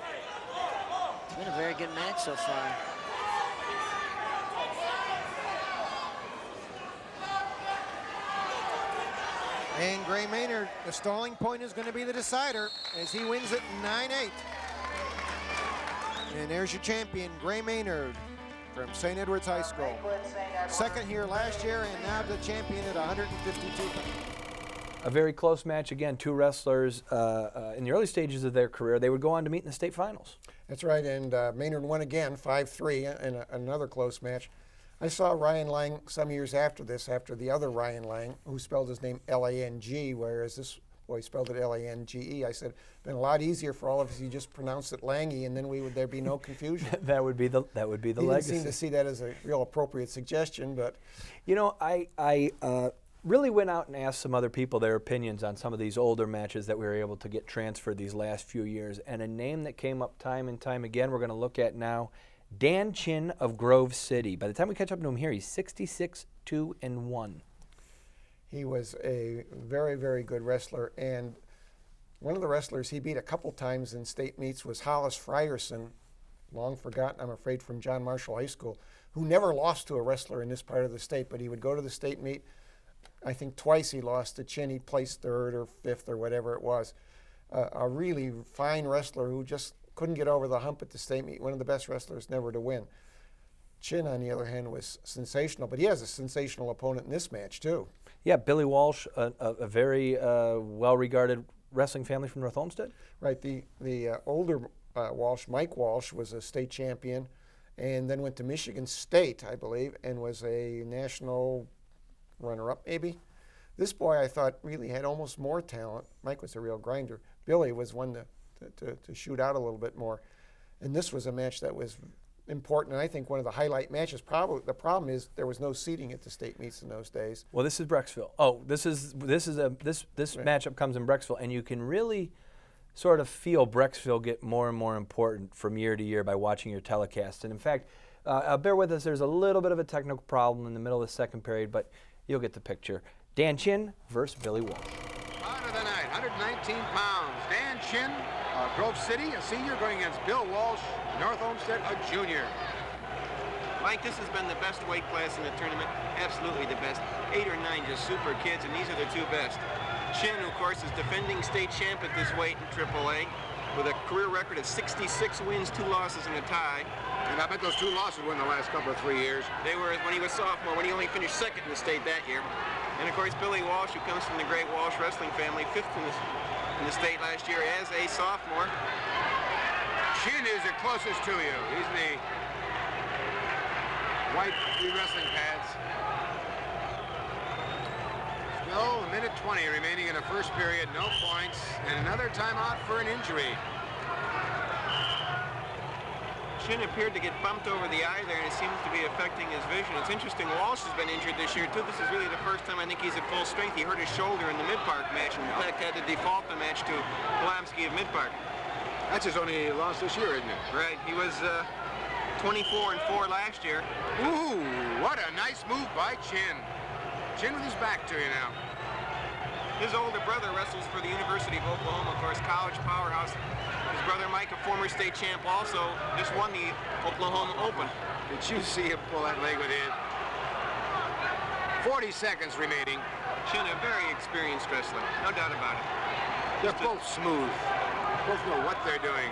It's been a very good match so far. And Gray Maynard, the stalling point is going to be the decider as he wins it 9-8. And there's your champion, Gray Maynard from St. Edward's High School. Second here last year and now the champion at 152 pounds. A very close match. Again, two wrestlers in the early stages of their career. They would go on to meet in the state finals. That's right, and Maynard won again, 5-3, in another close match. I saw Ryan Lang some years after this, after the other Ryan Lang, who spelled his name L-A-N-G, whereas this boy spelled it L-A-N-G-E. I said, been a lot easier for all of us if you just pronounced it Langy, and then there'd be no confusion. That would be the He legacy. didn't seem to see that as a real appropriate suggestion, but you know, I really went out and asked some other people their opinions on some of these older matches that we were able to get transferred these last few years. And a name that came up time and time again we're going to look at now Dan Chin of Grove City. By the time we catch up to him here, he's 66-2-1. He was a very, very good wrestler, and one of the wrestlers he beat a couple times in state meets was Hollis Frierson, long forgotten, I'm afraid, from John Marshall High School, who never lost to a wrestler in this part of the state, but he would go to the state meet. I think twice he lost to Chin. He placed 3rd or 5th or whatever it was. A really fine wrestler who just couldn't get over the hump at the state meet, one of the best wrestlers never to win. Chin, on the other hand, was sensational, but he has a sensational opponent in this match, too. Yeah, Billy Walsh, a very well-regarded wrestling family from North Olmsted. Right, the older Walsh, Mike Walsh, was a state champion and then went to Michigan State, I believe, and was a national runner-up, maybe. This boy, I thought, really had almost more talent. Mike was a real grinder. Billy was one to shoot out a little bit more. And this was a match that was important, and I think one of the highlight matches. Probably the problem is there was no seating at the state meets in those days. Well, this is Brecksville. Oh, this matchup comes in Brecksville, and you can really sort of feel Brecksville get more and more important from year to year by watching your telecast. And in fact, bear with us, there's a little bit of a technical problem in the middle of the second period, but you'll get the picture. Dan Chin versus Billy Walsh. Out of the night, 119 pounds. Dan Chin, Grove City, a senior, going against Bill Walsh, North Olmsted, a junior. Mike, this has been the best weight class in the tournament. Absolutely the best. 8 or 9 just super kids, and these are the 2 best. Chin, of course, is defending state champ at this weight in AAA with a career record of 66 wins, 2 losses, and a tie. And I bet those 2 losses were in the last couple of 3 years. They were when he was sophomore, when he only finished 2nd in the state that year. And of course, Billy Walsh, who comes from the great Walsh wrestling family, 5th in the state last year as a sophomore. Chin is the closest to you. He's the white wrestling pads. Still a minute 20 remaining in the first period, no points, and another timeout for an injury. Chin appeared to get bumped over the eye there, and it seems to be affecting his vision. It's interesting, Walsh has been injured this year, too. This is really the first time I think he's at full strength. He hurt his shoulder in the Mid-Park match, and in fact had to default the match to Polanski of Mid-Park. That's his only loss this year, isn't it? Right. He was 24-4 last year. Ooh, what a nice move by Chin. Chin with his back to you now. His older brother wrestles for the University of Oklahoma, of course, college powerhouse. His brother Mike, a former state champ, also just won the Oklahoma Open. Did you see him pull that leg with his? 40 seconds remaining. Chin, a very experienced wrestler, no doubt about it. They're both smooth. Both know what they're doing.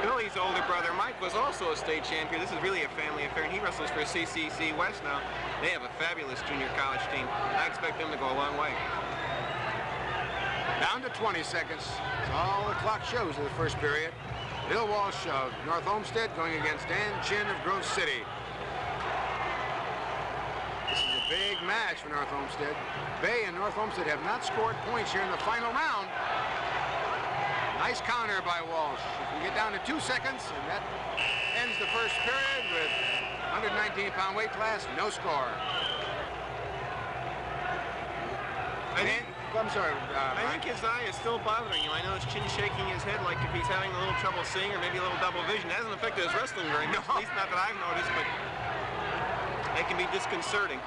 Billy's older brother Mike was also a state champion. This is really a family affair, and he wrestles for CCC West now. They have a fabulous junior college team. I expect them to go a long way. Down to 20 seconds. That's all the clock shows in the first period. Bill Walsh of North Olmsted going against Dan Chin of Grove City. This is a big match for North Olmsted. Bay and North Olmsted have not scored points here in the final round. Nice counter by Walsh. We get down to 2 seconds, and that ends the first period with 119-pound weight class, no score. I'm sorry. I think his eye is still bothering him. I know his chin shaking his head like if he's having a little trouble seeing or maybe a little double vision. It hasn't affected his wrestling very much, at least not that I've noticed, but it can be disconcerting.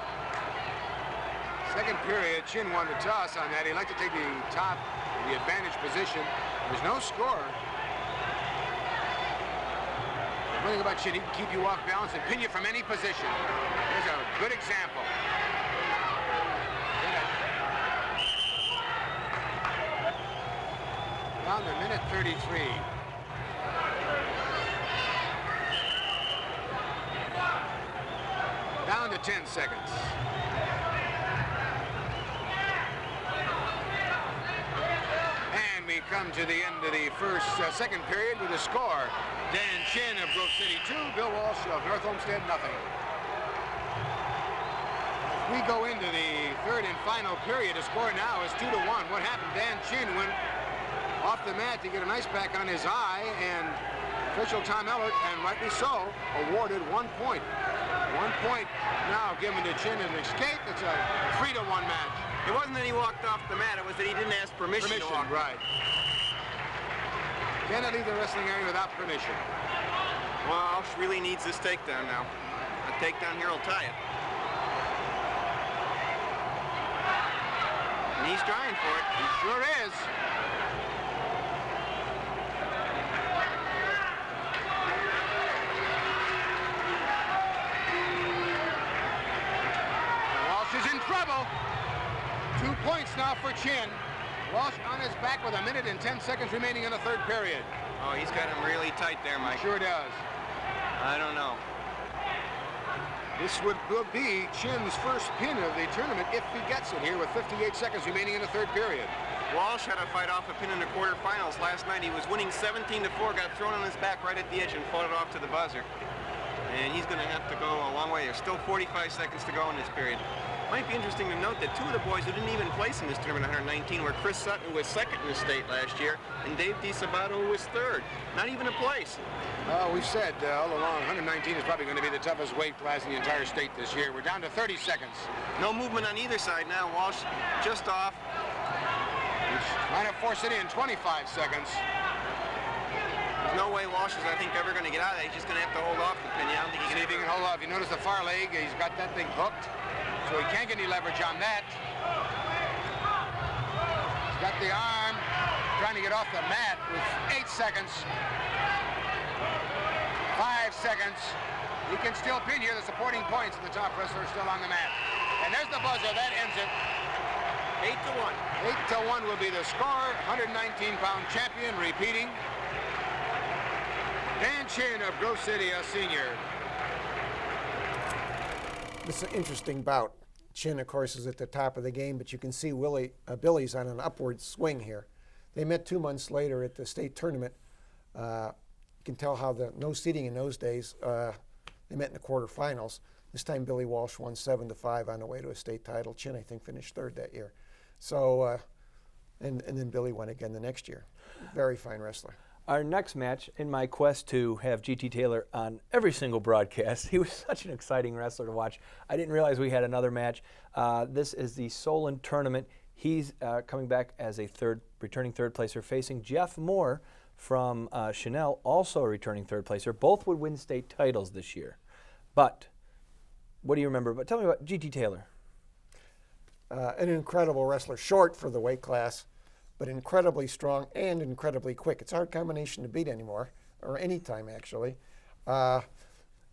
Second period, Chin won the toss on that. He'd like to take the top, the advantage position. There's no score. One thing about Chin, he can keep you off balance and pin you from any position. Here's a good example. Down to minute 33. Down to 10 seconds. And we come to the end of the second period with a score. Dan Chin of Grove City 2, Bill Walsh of North Olmsted nothing. As we go into the third and final period, the score now is 2-1. What happened? Dan Chin went off the mat to get an ice pack on his eye, and official Tom Ellert, and rightly so, awarded 1 point. 1 point now given to Chin as an escape. It's a 3-1 match. It wasn't that he walked off the mat, it was that he didn't ask permission to walk. Right. Cannot leave the wrestling area without permission. Walsh really needs this takedown now. A takedown here will tie it. And he's trying for it. He sure is. Walsh is in trouble. 2 points now for Chin. Walsh on his back with 1 minute and 10 seconds remaining in the third period. Oh, he's got him really tight there, Mike. Sure does. I don't know. This would be Chin's first pin of the tournament if he gets it here with 58 seconds remaining in the third period. Walsh had to fight off a pin in the quarterfinals last night. He was winning 17-4, got thrown on his back right at the edge and fought it off to the buzzer. And he's going to have to go a long way. There's still 45 seconds to go in this period. Might be interesting to note that 2 of the boys who didn't even place in this tournament 119 were Chris Sutton, who was second in the state last year, and Dave DiSabato, who was third. Not even a place. We've said all along 119 is probably going to be the toughest weight class in the entire state this year. We're down to 30 seconds. No movement on either side now. Walsh just off. He's trying to force it in 25 seconds. There's no way Walsh is, I think, ever going to get out of that. He's just going to have to hold off the pin. I don't think he can. See if he can hold off. You notice the far leg, he's got that thing hooked, so he can't get any leverage on that. He's got the arm trying to get off the mat with 8 seconds. 5 seconds. He can still pin here. The supporting points of the top wrestler are still on the mat. And there's the buzzer. That ends it. 8-1. 8-1 will be the score. 119-pound champion repeating. Dan Chin of Grove City, a senior. This is an interesting bout. Chin, of course, is at the top of the game, but you can see Billy's on an upward swing here. They met 2 months later at the state tournament. You can tell how the no seeding in those days, they met in the quarterfinals. This time Billy Walsh won 7-5 on the way to a state title. Chin, I think, finished third that year. So, and then Billy won again the next year. Very fine wrestler. Our next match, in my quest to have G.T. Taylor on every single broadcast, he was such an exciting wrestler to watch. I didn't realize we had another match. This is the Solon tournament. He's coming back as a returning third placer, facing Jeff Moore from Chanel, also a returning third placer. Both would win state titles this year. But what do you remember? But tell me about G.T. Taylor. An incredible wrestler, short for the weight class, but incredibly strong and incredibly quick. It's a hard combination to beat anymore, or any time actually.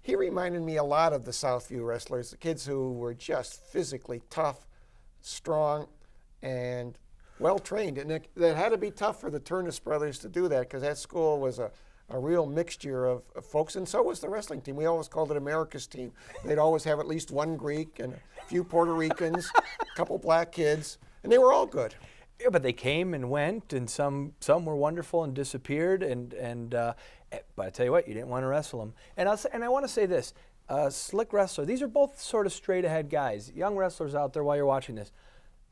He reminded me a lot of the Southview wrestlers, the kids who were just physically tough, strong, and well-trained. And it had to be tough for the Turnus brothers to do that, because that school was a real mixture of folks, and so was the wrestling team. We always called it America's team. They'd always have at least one Greek and a few Puerto Ricans, a couple black kids, and they were all good. Yeah, but they came and went, and some were wonderful and disappeared. But I tell you what, you didn't want to wrestle them. And I want to say this: slick wrestler. These are both sort of straight-ahead guys, young wrestlers out there. While you're watching this,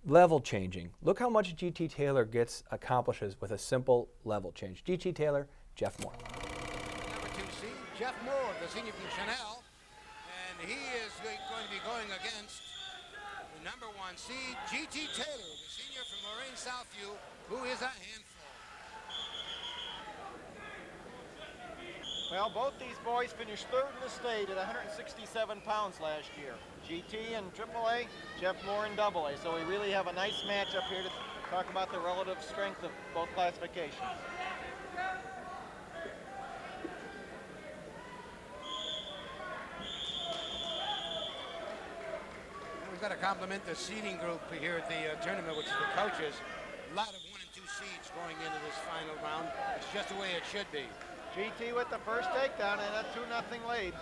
level changing. Look how much G.T. Taylor accomplishes with a simple level change. G.T. Taylor, Jeff Moore. Number 2 seed, Jeff Moore, the senior from Chanel, and he is going to be going against the number 1 seed, G.T. Taylor, the senior from Lorraine Southview, who is a handful. Well, both these boys finished third in the state at 167 pounds last year. GT in AAA, Jeff Moore in AA. So we really have a nice match up here to talk about the relative strength of both classifications. We've got to compliment the seeding group here at the tournament, which is the coaches. A lot of 1 and 2 seeds going into this final round. It's just the way it should be. GT with the first takedown and a 2-0 lead.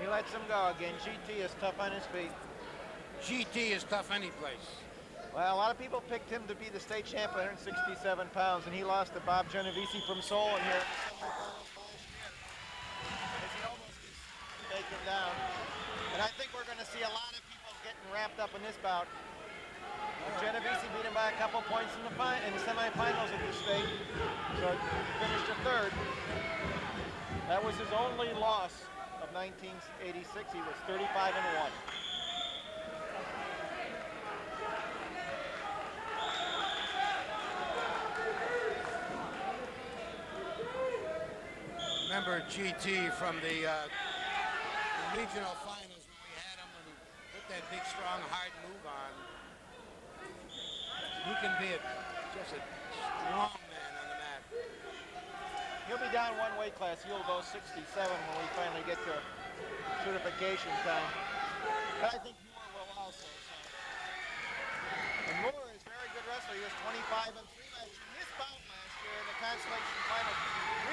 He lets him go again. GT is tough on his feet. GT is tough any place. Well, a lot of people picked him to be the state champ at 167 pounds, and he lost to Bob Genovese from Solon here. Take him down. And I think we're going to see a lot of people getting wrapped up in this bout. Genovese beat him by a couple points in the semifinals of the state, so he finished a third. That was his only loss of 1986. He was 35-1. remember GT from the regional finals when we had him and put that big, strong, hard move on. He can be just a strong man on the mat. He'll be down one weight class. He'll go 67 when we finally get to certification time. But I think Moore will also. So. And Moore is a very good wrestler. He was 25 and 3 last year. His bout last year in the consolation final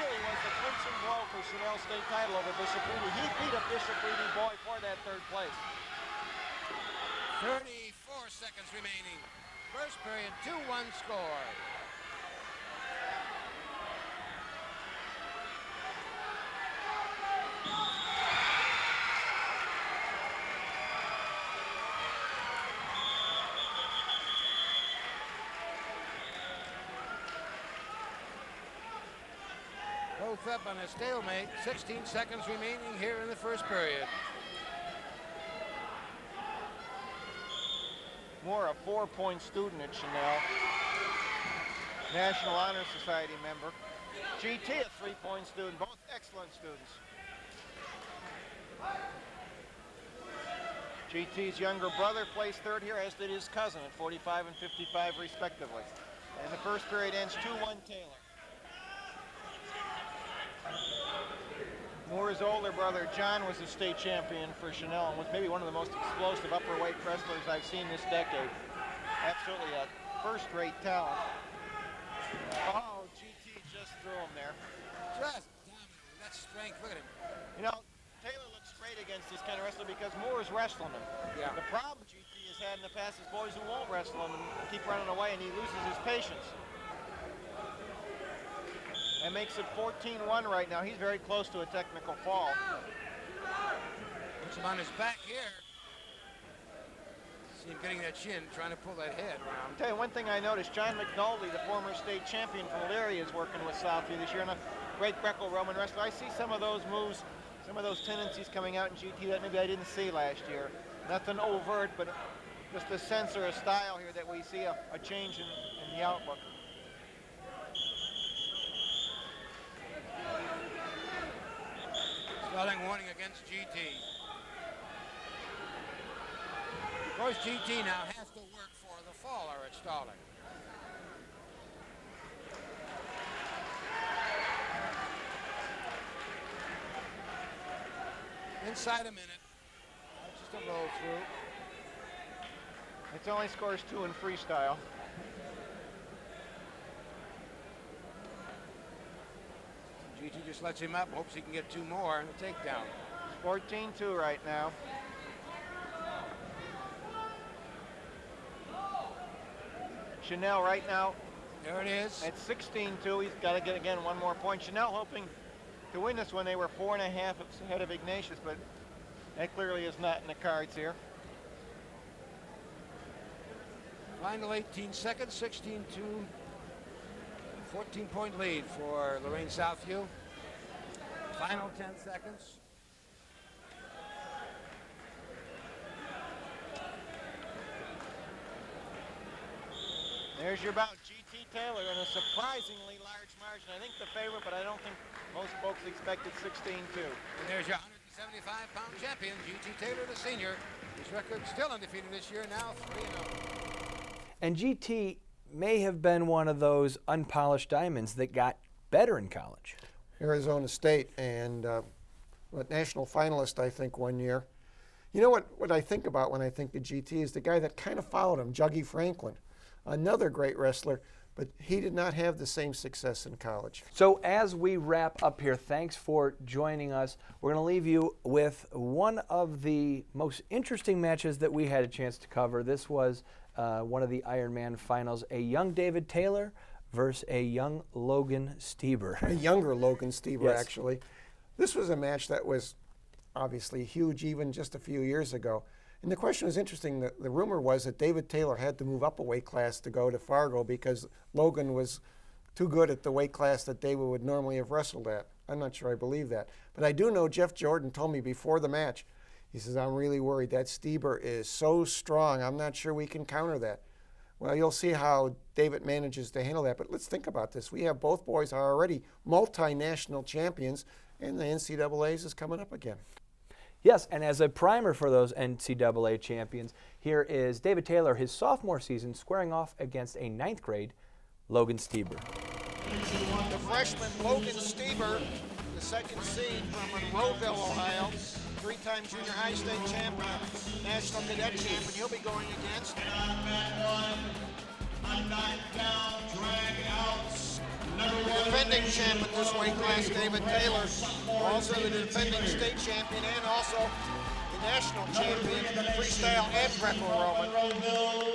really was the clinching blow for Chanel's state title over Bishop Reedy. He beat a Bishop Reedy boy for that 3rd place. 34 seconds remaining. First period, 2-1 score. Both up on a stalemate. 16 seconds remaining here in the first period. Moore, a 4-point student at Chanel. National Honor Society member. GT, a 3-point student. Both excellent students. GT's younger brother placed 3rd here, as did his cousin at 45 and 55 respectively. And the first period ends 2-1 Taylor. Moore's older brother, John, was a state champion for Chanel and was maybe one of the most explosive upperweight wrestlers I've seen this decade. Absolutely a first-rate talent. Oh, GT just threw him there. Just dominant. That strength, look at him. You know, Taylor looks great against this kind of wrestler because Moore's wrestling him. Yeah. The problem GT has had in the past is boys who won't wrestle him and keep running away, and he loses his patience. That makes it 14-1 right now. He's very close to a technical fall. Puts him on his back here. See him getting that chin, trying to pull that head around. I'll tell you one thing I noticed. John McNulty, the former state champion from Elyria, is working with Southview this year, and a great Greco-Roman wrestler. I see some of those moves, some of those tendencies coming out in GT that maybe I didn't see last year. Nothing overt, but just a sense or a style here that we see a change in the outlook. Stalling warning against GT. Of course, GT now has to work for the faller at Stalling. Inside a minute. Just a roll through. It only scores 2 in freestyle. GT just lets him up, hopes he can get 2 more in the takedown. 14-2 right now. Chanel right now. There it is. At 16-2, he's got to get again 1 more point. Chanel hoping to win this one. They were 4.5 ahead of Ignatius, but that clearly is not in the cards here. Final 18 seconds, 16-2. 14-point lead for Lorraine Southview. Final 10 seconds. There's your bout, GT Taylor, in a surprisingly large margin. I think the favorite, but I don't think most folks expected 16-2. And there's your 175-pound champion, GT Taylor, the senior. His record still undefeated this year, now 3-0. And GT may have been one of those unpolished diamonds that got better in college. Arizona State, and a national finalist, I think, one year. You know what I think about when I think of GT is the guy that kind of followed him, Juggy Franklin. Another great wrestler, but he did not have the same success in college. So as we wrap up here, thanks for joining us. We're going to leave you with one of the most interesting matches that we had a chance to cover. This was one of the Ironman finals, a young David Taylor versus a young Logan Stieber. A younger Logan Stieber, yes. Actually. This was a match that was obviously huge even just a few years ago. And the question was interesting. The rumor was that David Taylor had to move up a weight class to go to Fargo because Logan was too good at the weight class that David would normally have wrestled at. I'm not sure I believe that. But I do know Jeff Jordan told me before the match, he says, I'm really worried. That Stieber is so strong. I'm not sure we can counter that. Well, you'll see how David manages to handle that. But let's think about this. We have both boys are already multinational champions, And the NCAA's is coming up again. Yes, and as a primer for those NCAA champions, here is David Taylor, his sophomore season, squaring off against a 9th grade Logan Stieber. The freshman Logan Stieber, the 2nd seed from Monroeville, Ohio, 3-time junior high state champion, national cadet champion. He'll be going against the defending champion this weight class, David Taylor, also the defending state champion and also the national champion, freestyle and Greco-Roman.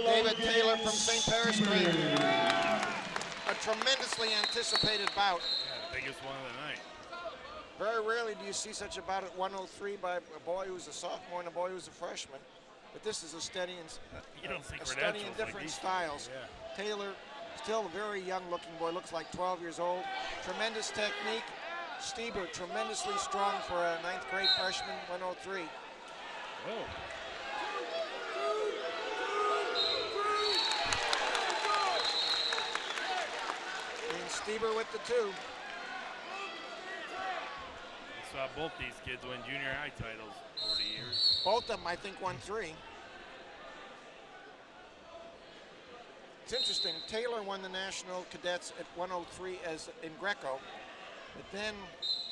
David Taylor from St. Paris, a tremendously anticipated bout. Yeah, the biggest one of the night. Very rarely do you see such a bout at 103 by a boy who's a sophomore and a boy who's a freshman. But this is a study in different styles. Yeah. Taylor, still a very young-looking boy, looks like 12 years old. Tremendous technique. Stieber, tremendously strong for a 9th grade freshman, 103. Whoa. And Stieber with the 2. I saw both these kids win junior high titles over the years. Both of them, I think, won 3. It's interesting. Taylor won the national cadets at 103 as in Greco, but then,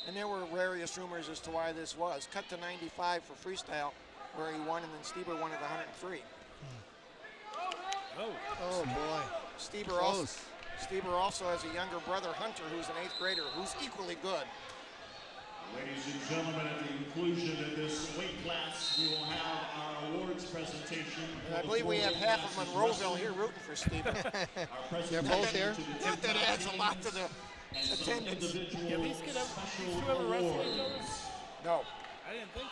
and there were various rumors as to why this was. Cut to 95 for freestyle, where he won, and then Stieber won at 103. Oh boy. Stieber also has a younger brother, Hunter, who's an 8th grader, who's equally good. Ladies and gentlemen, at the conclusion of this weight class, we will have our awards presentation. And I believe we have half of Monroeville here rooting for Stieber. They're both here. Not that adds a lot to the attendance. Yeah, these two ever wrestled each other? No. I didn't think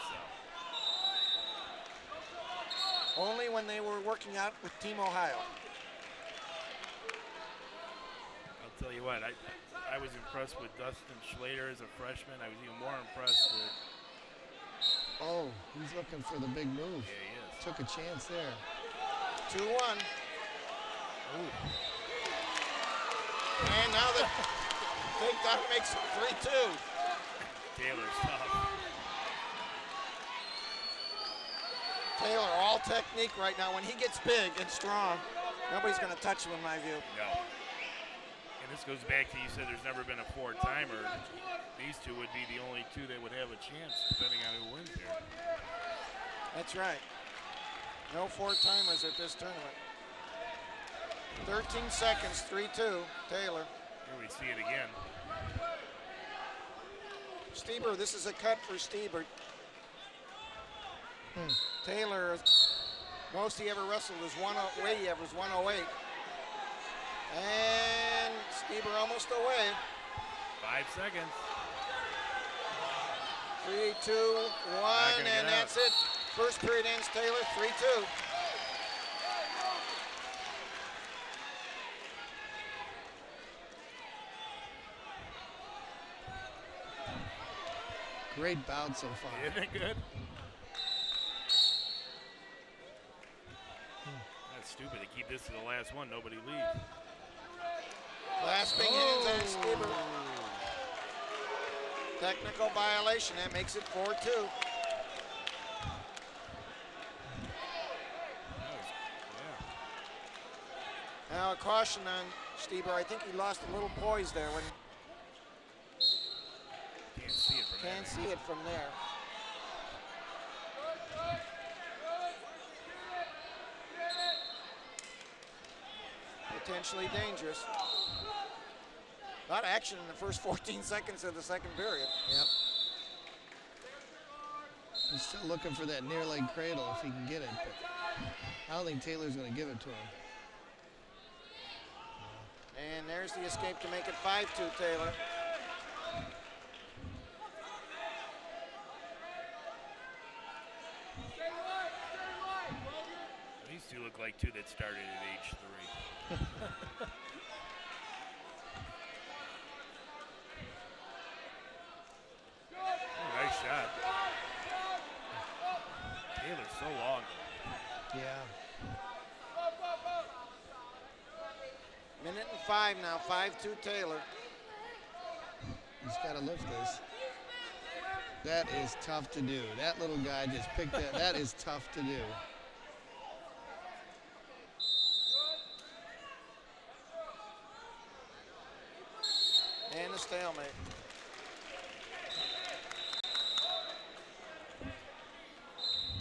so. Only when they were working out with Team Ohio. I'll tell you what, I was impressed with Dustin Schlater as a freshman. I was even more impressed with... Oh, he's looking for the big move. Yeah, he is. Took a chance there. 2-1. Ooh. And now the takedown makes it 3-2. Taylor's tough. Taylor, all technique right now. When he gets big and strong, nobody's going to touch him in my view. No. And this goes back to, you said there's never been a 4-timer. These two would be the only 2 that would have a chance, depending on who wins here. That's right. No 4-timers at this tournament. 13 seconds, 3-2, Taylor. Here we see it again. Stieber, this is a cut for Stieber. Taylor, most he ever wrestled was 108. He was 108. And Stieber almost away. 5 seconds. 3, 2, 1, and that's it. First period ends, Taylor, 3-2. Great bout so far. Isn't it good? That's stupid. They keep this to the last one. Nobody leaves. Clasping hands on Stieber. Technical violation. That makes it 4-2. Now a caution on Stieber. I think he lost a little poise there when. Can't see it from there. Potentially dangerous. A lot of action in the first 14 seconds of the second period. Yep. He's still looking for that near leg cradle if he can get it, but I don't think Taylor's going to give it to him. And there's the escape to make it 5-2, Taylor. These two look like 2 that started at age 3. Oh, nice shot. Taylor's so long. Yeah. Minute and 5 now, 5-2 Taylor. He's got to lift this. That is tough to do. That little guy just picked that. That is tough to do. And a stalemate.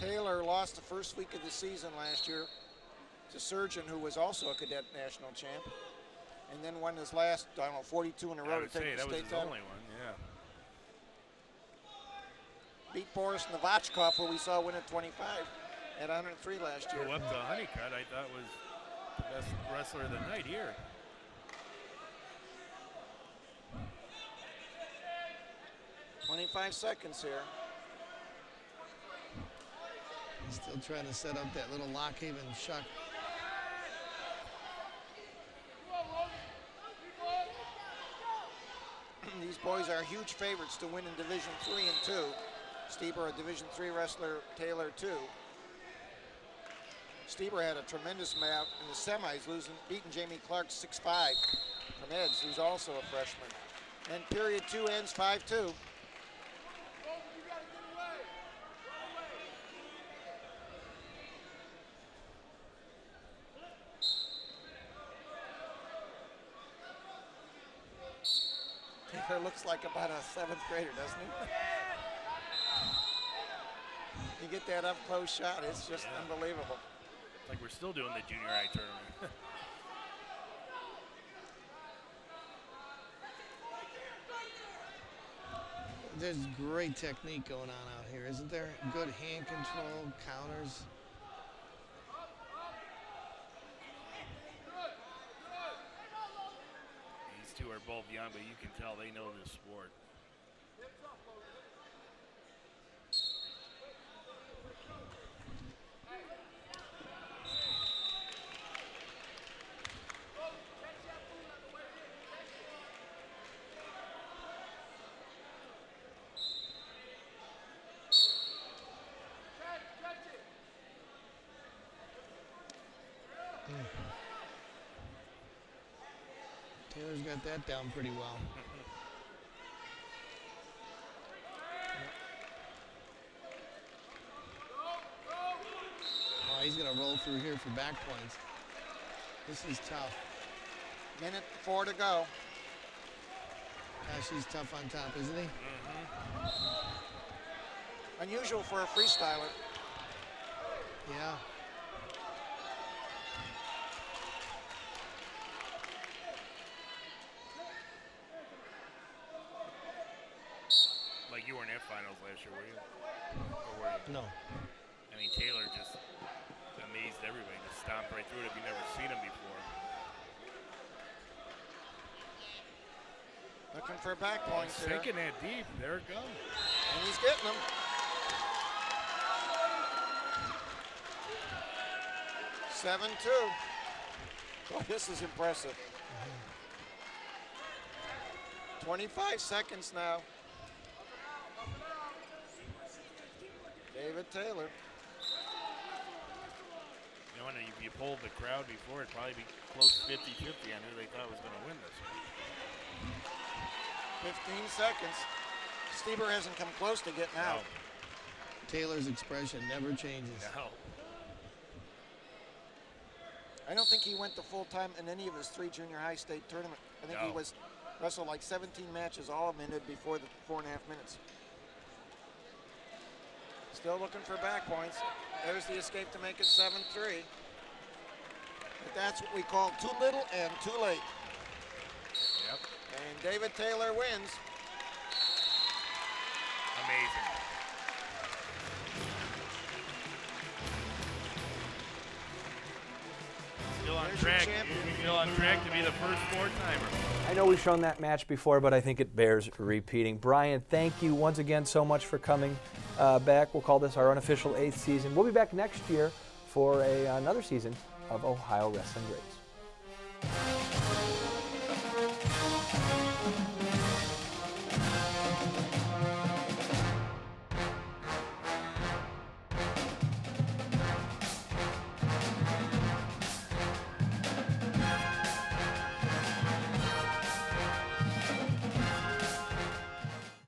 Taylor lost the first week of the season last year to Surgeon, who was also a cadet national champ, and then won his last, I don't know, 42 in a row to take the state title. Only one, yeah. Beat Boris Novachkov, who we saw win at 25 at 103 last year. Go up to Honeycutt, I thought was the best wrestler of the night here. "25 seconds here. Still trying to set up that little Lockhaven shuck. These boys are huge favorites to win in Division 3 and 2. Stieber, a Division 3 wrestler, Taylor 2. Stieber had a tremendous match in the semis, beating Jamie Clark 6-5 from Eds, who's also a freshman. And period 2 ends 5-2. Taylor looks like about a 7th grader, doesn't he? You get that up close shot, it's just unbelievable. It's like we're still doing the junior high tournament. There's great technique going on out here, isn't there? Good hand control, counters. These two are both young, but you can tell they know this sport. Taylor's got that down pretty well. Oh, he's going to roll through here for back points. This is tough. Minute 4 to go. Gosh, he's tough on top, isn't he? Unusual for a freestyler. Yeah. Like you weren't at finals last year, were you? Or were you? No. I mean, Taylor just amazed everybody. Just stomped right through it if you've never seen him before. Looking for back points here. Sinking that deep. There it goes. And he's getting them. "7-2. Boy, this is impressive. 25 seconds now. David Taylor. You know, if you polled the crowd before, it'd probably be close 50-50 on who they thought was going to win this one. 15 seconds. Stieber hasn't come close to getting out. Taylor's expression never changes. No. I don't think he went to full time in any of his 3 junior high state tournament. I think he wrestled like 17 matches, all of them ended before the 4.5 minutes. Still looking for back points. There's the escape to make it 7-3. But that's what we call too little and too late. Yep. And David Taylor wins. Amazing. Still on track. Still on track to be the first 4-timer. I know we've shown that match before, but I think it bears repeating. Brian, thank you once again so much for coming back. We'll call this our unofficial 8th season. We'll be back next year for another season of Ohio Wrestling Greats.